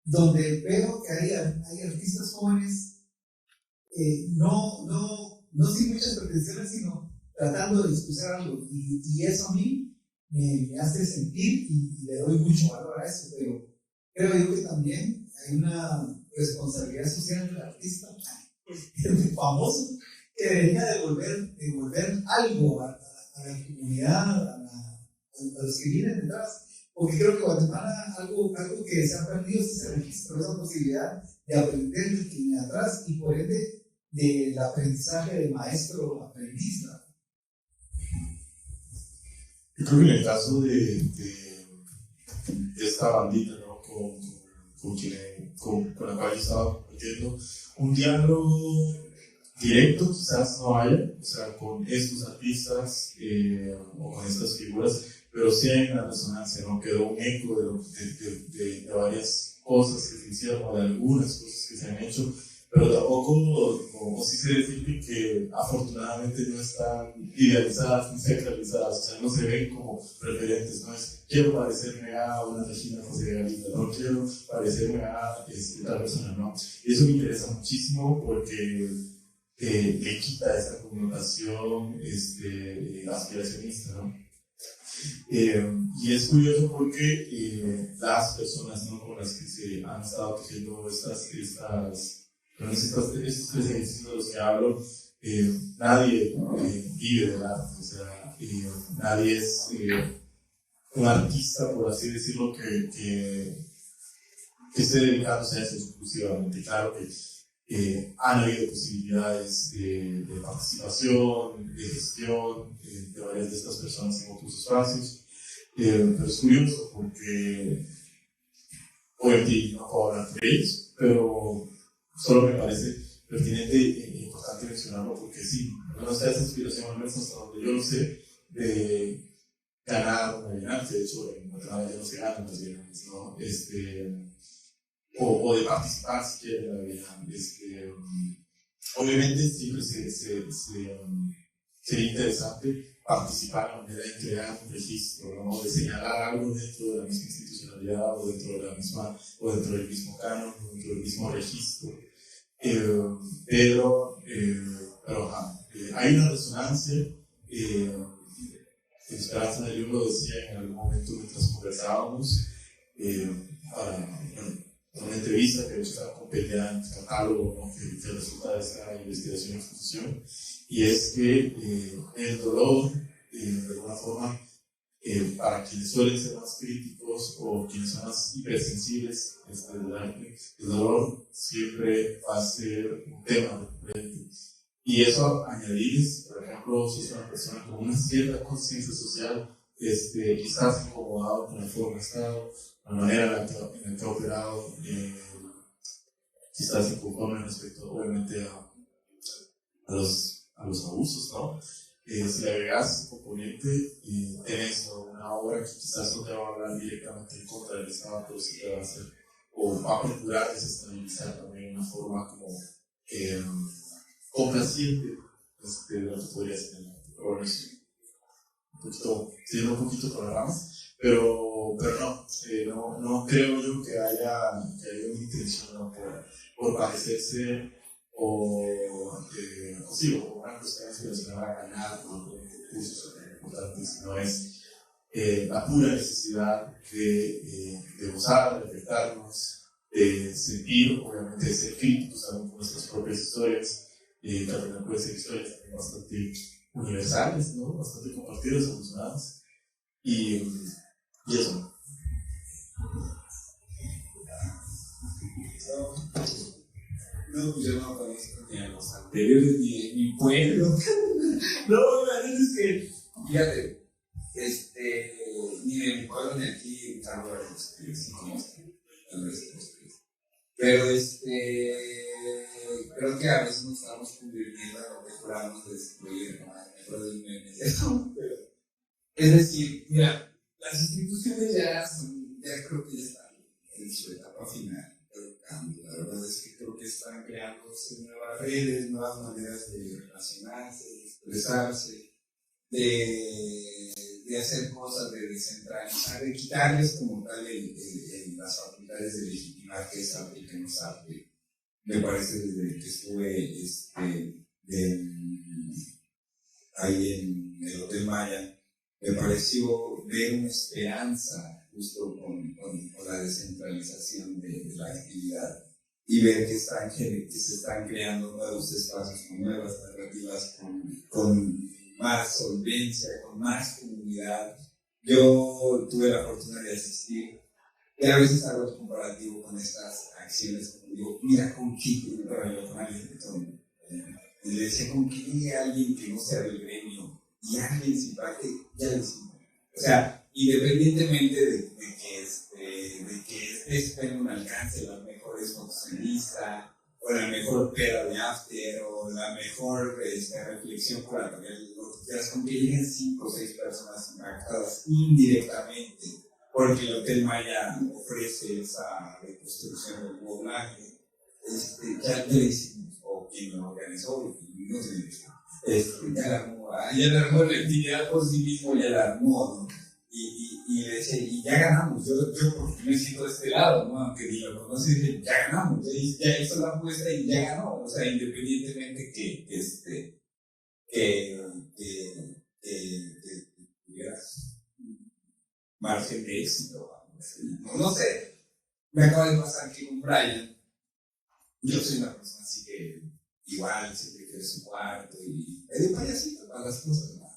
donde veo que hay artistas jóvenes, no sin muchas pretensiones, sino tratando de expresar algo, y eso a mí me hace sentir y le doy mucho valor a eso, pero creo yo que también hay una responsabilidad social del artista, del famoso, que debería devolver algo a la comunidad, a los que vienen detrás, porque creo que Guatemala, algo que se ha perdido es ese registro, esa posibilidad de aprender de quien viene atrás y por ende del aprendizaje de maestro-aprendiz. Yo creo que en el caso de esta bandita, ¿no? con la cual yo estaba compartiendo, un diálogo directo quizás no haya, o sea, con estos artistas o con estas figuras, pero sí hay una resonancia, ¿no? Quedó un eco de varias cosas que se hicieron, o de algunas cosas que se han hecho, pero tampoco, o sí sé decir que afortunadamente no están idealizadas ni sacralizadas, o sea, no se ven como referentes, no es quiero parecerme a una Regina José Galita, no quiero parecerme a tal persona, no. Y eso me interesa muchísimo porque le quita esta connotación aspiracionista, ¿no? Y es curioso porque las personas, ¿no? con las que se han estado tejiendo estos tres ejercicios de los que hablo, nadie vive del arte, o sea, nadie es un artista, por así decirlo, que esté dedicándose a eso exclusivamente. Claro que han habido posibilidades de participación, de gestión de varias de estas personas en otros espacios, pero es curioso porque obviamente no puedo hablar de ellos, pero solo me parece pertinente e importante mencionarlo porque sí, no está esa inspiración, al menos hasta donde yo lo sé, de ganar una bienal, que de hecho en Guatemala ya no se ganan las bienales, ¿no? O de participar si quieren en la bienal. Obviamente siempre sería interesante participar a manera de crear un registro, ¿no? De señalar algo dentro de la misma institucionalidad o dentro del mismo canon o dentro del mismo registro. Pero hay una resonancia. Esperanza de León lo decía en algún momento mientras conversábamos para una entrevista que estaba con PTA en el catálogo, ¿no? que resulta de esta investigación y exposición, y es que el dolor, de alguna forma, para quienes suelen ser más críticos o quienes son más hipersensibles del arte, el dolor siempre va a ser un tema recurrente. Y eso añadir, por ejemplo, si es una persona con una cierta conciencia social, quizás incomodado con la forma de Estado, la manera en la que ha operado, quizás inconforme respecto, obviamente, a los abusos, ¿no? Si le agregas ese componente, tenés una obra que quizás no te va a hablar directamente en contra del Estado, pero sí te va a hacer, o va a procurar desestabilizar también de una forma como complaciente de lo que podría ser. Pero bueno, sí, tiene un poquito por las ramas, pero no creo yo que haya una intención, ¿no? por parecerse o sí, o una cuestión aspiracional a ganar por recursos importantes, sino es la pura necesidad de gozar, de afectarnos, de sentir, obviamente de ser críticos también con nuestras propias historias, que al final pueden ser historias también bastante universales, ¿no? Bastante compartidas, evolucionadas, y eso. No, pues yo no conozco ni a los anteriores ni de mi pueblo. No, la verdad es que, fíjate, ni de mi pueblo ni aquí, un saludo a los que sí conozco, al resto de los que. Pero creo que a veces nos estamos convirtiendo en lo que juramos destruir, ¿no? Mejor del meme, ¿no? Pero, es decir, mira, las instituciones ya creo que ya están en su etapa final. La verdad es que creo que están creándose nuevas redes, nuevas maneras de relacionarse, de expresarse, de hacer cosas, de descentralizar, de quitarles como tal las facultades de legitimar que es arte y que no es arte. Me parece desde que estuve ahí en el Hotel Maya, me pareció ver una esperanza justo con la descentralización de la actividad y ver que se están creando nuevos espacios con nuevas narrativas, con más solvencia, con más comunidad. Yo tuve la fortuna de asistir y a veces hago el comparativo con estas acciones, como digo, mira, con quién, con alguien y le decía, con quién alguien que no sea del gremio y alguien simpático, ya le hicimos. O sea, independientemente de que tenga un alcance, la mejor fotocenista, o la mejor peda de after, o la mejor reflexión curatorial, lo que quieras, con que lleguen 5 o 6 personas impactadas indirectamente, porque el Hotel Maya ofrece esa reconstrucción del nuevo blanco, ya le hicimos, o quien lo organizó, no sé, ya la armó la actividad por sí mismo, ya la armó, ¿no? Y le decía, y ya ganamos, yo porque me siento de este lado, ¿no? Aunque ni lo conoce, dije, ya ganamos, ya hizo la apuesta y ya ganó, o sea, independientemente que tuviera margen de éxito, no sé, me acaba de pasar que con Brian, yo soy una persona así que igual siempre quiere su cuarto y es de payasito para las cosas, ¿no?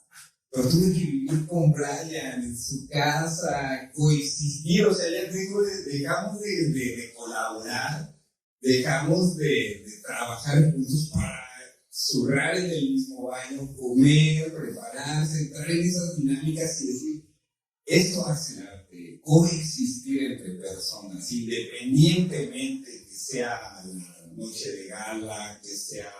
Pero tuve que vivir con Brian en su casa, coexistir, o sea, ya dejamos de colaborar, dejamos de trabajar juntos para zurrar en el mismo baño, comer, prepararse, entrar en esas dinámicas y decir, esto hace arte, coexistir entre personas, independientemente que sea la noche de gala, que sea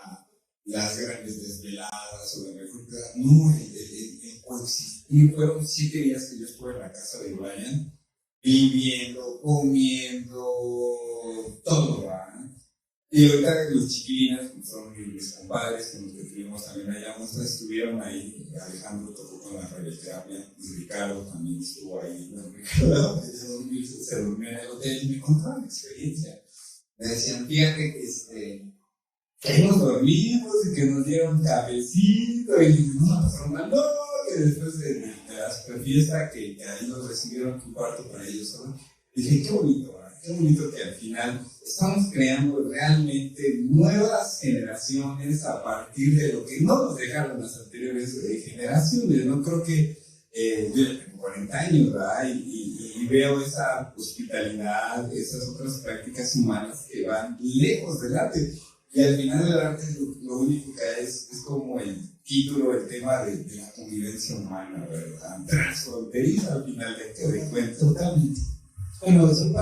las grandes desveladas o la mejor cosa, no, el coexistir. Fueron 7 días que yo estuve en la casa de Brian, viviendo, comiendo, todo, ¿verdad? Y ahorita los chiquilines, que son mis compadres, con los que estuvimos también allá, estuvieron ahí. Alejandro tocó con la radioterapia, y Ricardo también estuvo ahí. Bueno, Ricardo se durmió en el hotel y me contaban la experiencia. Me decían, fíjate que nos dormimos y que nos dieron cafecito y nos pasaron mal, no, que después de la superfiesta que ahí nos recibieron un cuarto para ellos, ¿no? Dije, qué bonito que al final estamos creando realmente nuevas generaciones a partir de lo que no nos dejaron las anteriores generaciones, ¿no? Creo que yo ya tengo 40 años, ¿verdad? Y veo esa hospitalidad, esas otras prácticas humanas que van lejos del arte. Y al final el arte lo único que es como el título, el tema de la convivencia humana, ¿verdad? Transfronteriza al final de cuentas. Totalmente. Bueno, eso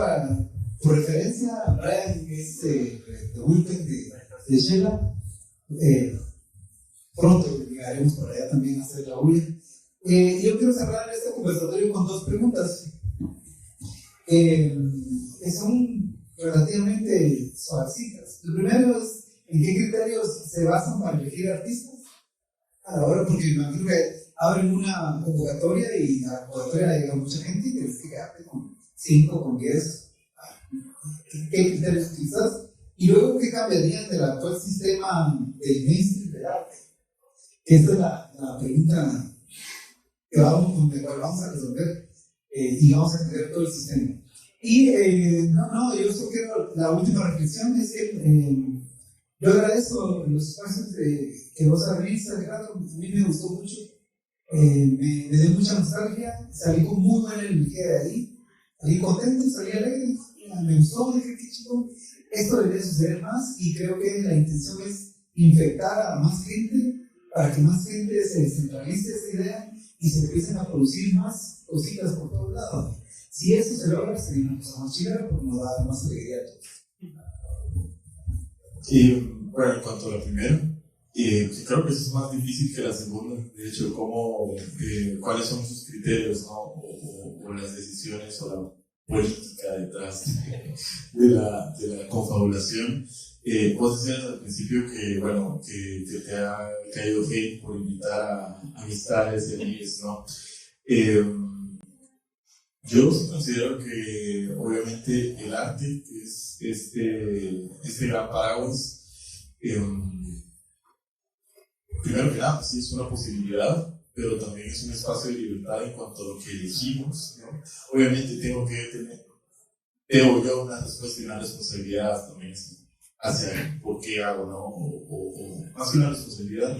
por referencia a Brian, que es de Wilken de Shela, pronto llegaremos por allá también a hacer la huella. Yo quiero cerrar este conversatorio con dos preguntas que son relativamente suavecitas. Lo primero es, ¿en qué criterios se basan para elegir artistas? Ahora, porque me imagino que abren una convocatoria y la convocatoria llega a mucha gente y tienes que quedarte con 5, con 10. ¿Qué criterios utilizas? Y luego, ¿qué cambiarían del actual sistema del mainstream del arte? Esta es la pregunta que vamos a resolver y vamos a entender todo el sistema. Y yo solo quiero, la última reflexión es que yo agradezco los espacios que vos abrís, Alejandro, a mí me gustó mucho, me dio mucha nostalgia, salí con muy buena energía de ahí, salí contento, salí alegre, me gustó, dije qué chico, esto debería suceder más y creo que la intención es infectar a más gente para que más gente se descentralice esa idea y se empiecen a producir más cositas por todos lados. Si eso se logra, sería una cosa más chida, porque nos va a dar más alegría a todos. Y bueno, en cuanto a la primera, creo que eso es más difícil que la segunda. De hecho, cuáles son sus criterios, ¿no? o las decisiones o la política detrás de la confabulación. Vos decías al principio que te ha caído hate por invitar a amistades y amigos, ¿no? Yo sí considero que obviamente el arte es este gran paraguas. Primero que nada, sí es una posibilidad, pero también es un espacio de libertad en cuanto a lo que elegimos, ¿no? Obviamente tengo yo una respuesta y una responsabilidad también hacia por qué hago, ¿no? O más que una responsabilidad,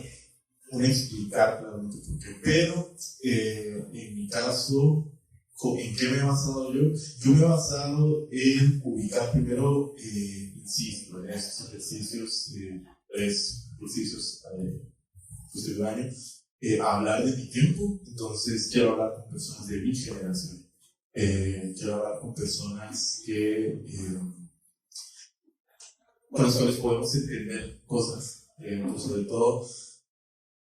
un explicar claramente por qué. Pero en mi caso, ¿en qué me he basado yo? Yo me he basado en ubicar primero, insisto, en estos ejercicios, 3 ejercicios del año, hablar de mi tiempo. Entonces quiero hablar con personas de mi generación, quiero hablar con personas con las cuales podemos entender cosas, pero sobre todo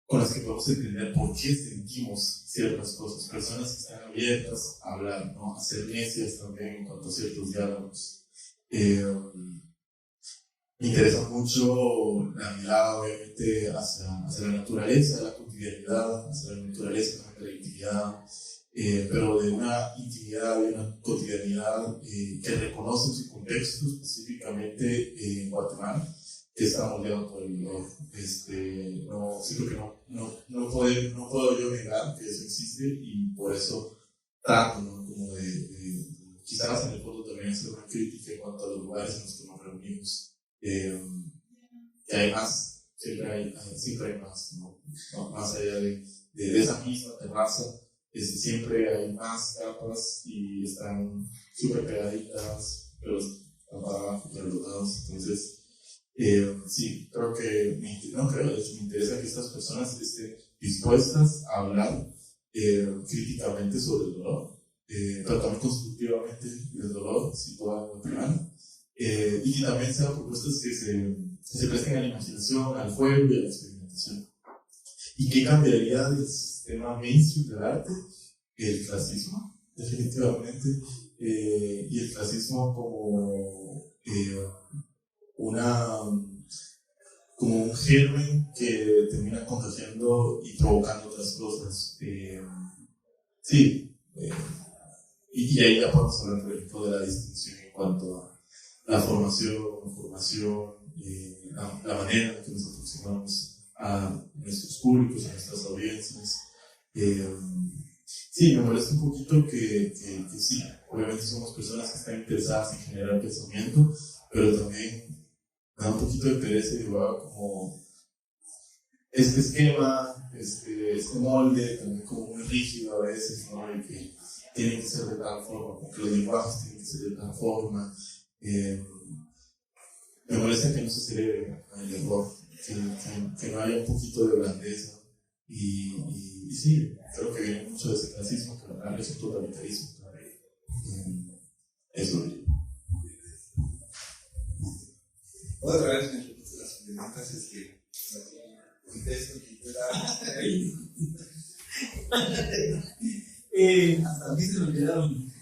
con las que podemos entender por qué sentimos ciertas cosas, personas que están abiertas a hablar, ¿no? A ser necias también en cuanto a ciertos diálogos. Me interesa mucho la mirada, obviamente, hacia la naturaleza, la cotidianidad, hacia la naturaleza, de la intimidad, pero de una intimidad, de una cotidianidad que reconoce su contexto, específicamente en Guatemala, que está moldeado por el dolor. Siento que no puedo yo negar que eso existe y por eso trato, ¿no? Como quizás en el fondo también hacer una crítica en cuanto a los lugares en los que nos reunimos. Que hay más, siempre hay más, ¿no? Más allá de esa misma terraza, siempre hay más capas y están súper pegaditas, pero están para abajo, para los lados. Entonces, sí, creo que, de hecho me interesa que estas personas estén dispuestas a hablar críticamente sobre el dolor, pero también constructivamente del dolor, situado en Guatemala. Y que también sean propuestas que se presten a la imaginación, al juego y a la experimentación. ¿Y qué cambiaría del sistema mainstream del arte? El clasismo, definitivamente, y el clasismo como un germen que termina contagiando y provocando otras cosas. Y ahí ya podemos hablar, por ejemplo, de la distinción en cuanto a la formación, la manera en la que nos aproximamos a nuestros públicos, a nuestras audiencias. Sí, me molesta un poquito que sí, obviamente somos personas que están interesadas en generar pensamiento, pero también me da un poquito de pereza y como este esquema, este molde, también como muy rígido a veces, ¿no? Y que tienen que ser de tal forma, como que los lenguajes tienen que ser de tal forma. me molesta que no se celebre el error, que no haya un poquito de grandeza. Y sí, creo que viene mucho de ese clasismo, que no es un totalitarismo. Eso. Otra vez me pregunto las preguntas es que un texto que pueda ahí. Hasta a mí se me quedaron.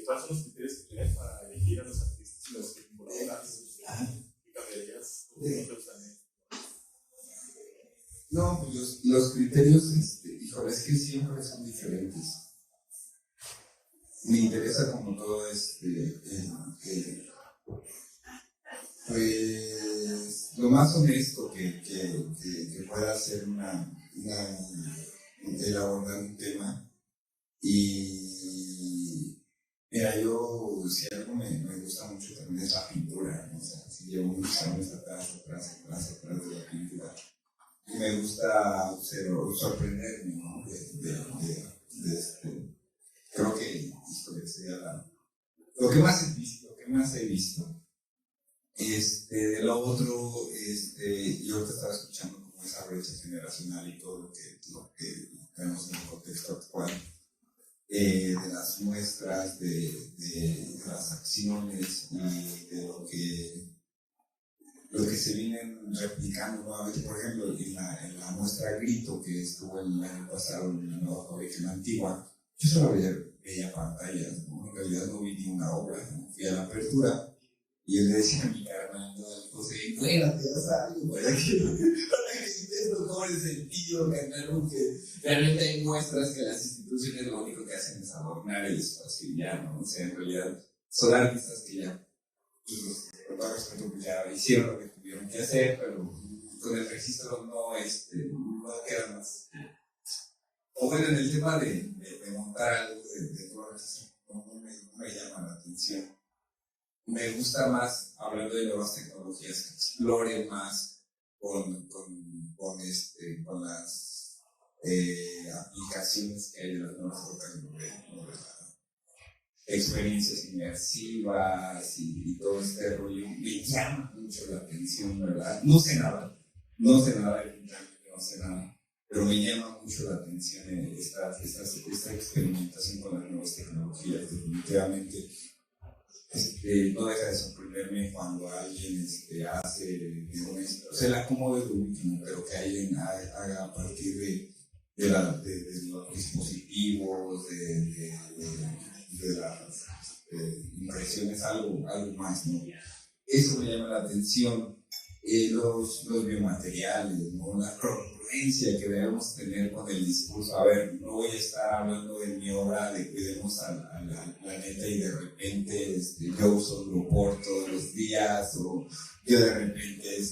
¿Cuáles son los criterios que tienes para elegir a los artistas y los que involucras? ¿Qué cambiarías? No, pues los criterios, híjole, es que siempre son diferentes. Me interesa como todo pues lo más honesto que pueda ser el abordar un tema. Y mira, yo si algo me gusta mucho también es la pintura, ¿no? O sea, si llevo muchos años atrás de la pintura. Y me gusta sorprenderme, ¿no? Creo que híjole, sería lo que más he visto. De lo otro, yo ahorita estaba escuchando como esa brecha generacional y todo lo que tenemos en el contexto actual, de las muestras, de las acciones y de lo que se vienen replicando nuevamente. Por ejemplo, en la muestra Grito que estuvo el año pasado en la nueva fábrica en Antigua, yo solo veía pantallas, ¿no? En realidad no vi ni una obra, ¿no? Fui a la apertura y él le decía a mi carnal, José, muérate, haz algo, para que esto cobre sentido, carnal, porque realmente hay muestras que las instituciones lo único que hacen es adornar el espacio y ya, ¿no? O sea, en realidad son artistas que ya, pues, por todo respeto, pues ya hicieron lo que tuvieron que hacer, pero con el registro no queda más. O bueno, en el tema de montar algo de todo registro, no me llama la atención. Me gusta más, hablando de nuevas tecnologías, que exploren más con las aplicaciones que hay de las nuevas tecnologías, ¿no? Experiencias inmersivas y todo este rollo. Me llama mucho la atención, ¿verdad? No sé nada, pero me llama mucho la atención esta experimentación con las nuevas tecnologías, definitivamente. No deja de sorprenderme cuando alguien hace, o sea, el acomodo es lo último, pero que alguien haga a partir de los dispositivos, de las impresiones, algo más, ¿no? Eso me llama la atención. Los biomateriales, ¿no? La congruencia que debemos tener con el discurso. A ver, no voy a estar hablando de mi obra de cuidemos al planeta y de repente yo uso Lupor todos los días, o yo de repente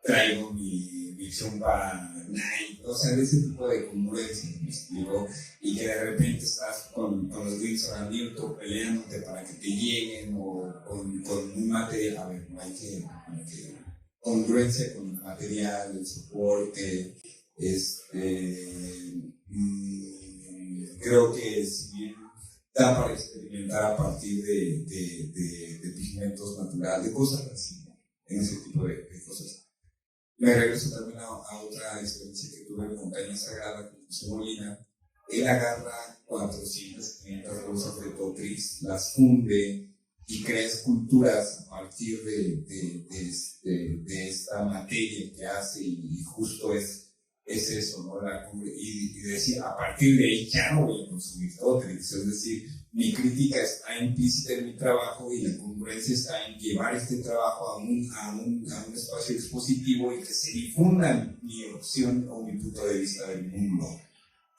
traigo mi chumpa Nike, o sea, de ese tipo de congruencia, me explico, y que de repente estás con los Wilson and Newton peleándote para que te lleguen, o con un material. A ver, no hay que congruencia con el material, el soporte. Creo que si bien da para experimentar a partir de pigmentos naturales, de cosas así, ¿no? En ese tipo de cosas. Me regreso también a otra experiencia que tuve en Montaña Sagrada con José Molina. Él agarra 400, 500 rosas de Totrix, las funde y crea esculturas a partir de esta materia que hace, y justo es eso, ¿no? Y decir, a partir de ahí ya no voy a consumir Totrix, es decir, mi crítica está implícita en mi trabajo y la congruencia está en llevar este trabajo a un espacio expositivo y que se difunda mi opción o mi punto de vista del mundo.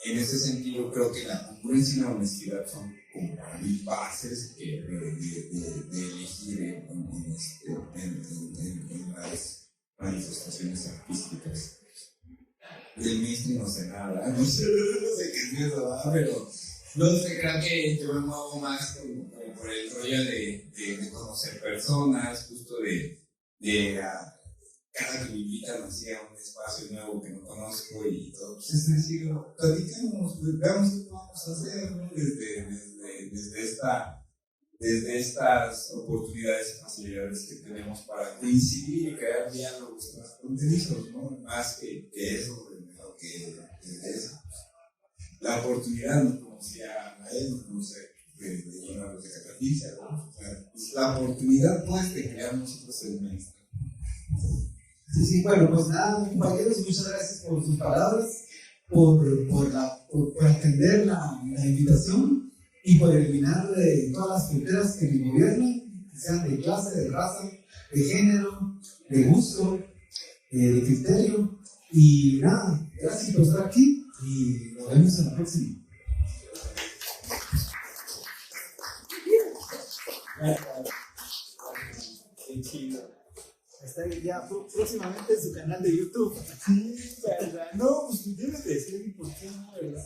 En ese sentido, creo que la congruencia y la honestidad son como para mí bases de elegir en las manifestaciones artísticas. Del mainstream no sé nada, no sé qué es eso, ¿verdad? Pero no sé, creo que yo me muevo más como por el rollo de conocer personas, justo cada que me invitan hacia un espacio nuevo que no conozco y todo, pues es decir, platicamos, pues, veamos qué podemos hacer, ¿no? Desde esta desde estas oportunidades y facilidades que tenemos para coincidir y crear diálogos transfronterizos, ¿no? Más que eso, lo que es la oportunidad, nos conocía a él, nos conoce de los de Catafixia, ¿no? O sea, la oportunidad pues de crear nosotros el maestro. Sí, bueno, pues nada, compañeros, muchas gracias por sus palabras, por atender la invitación y por eliminar todas las fronteras que me gobiernan, que sean de clase, de raza, de género, de gusto, de criterio. Y nada, gracias por estar aquí y nos vemos en la próxima. Qué chido. Está ya próximamente en su canal de YouTube. ¿Verdad? No, pues debes decir por qué no, ¿verdad?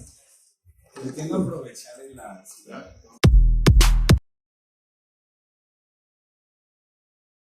¿Por qué no aprovechar en la ciudad?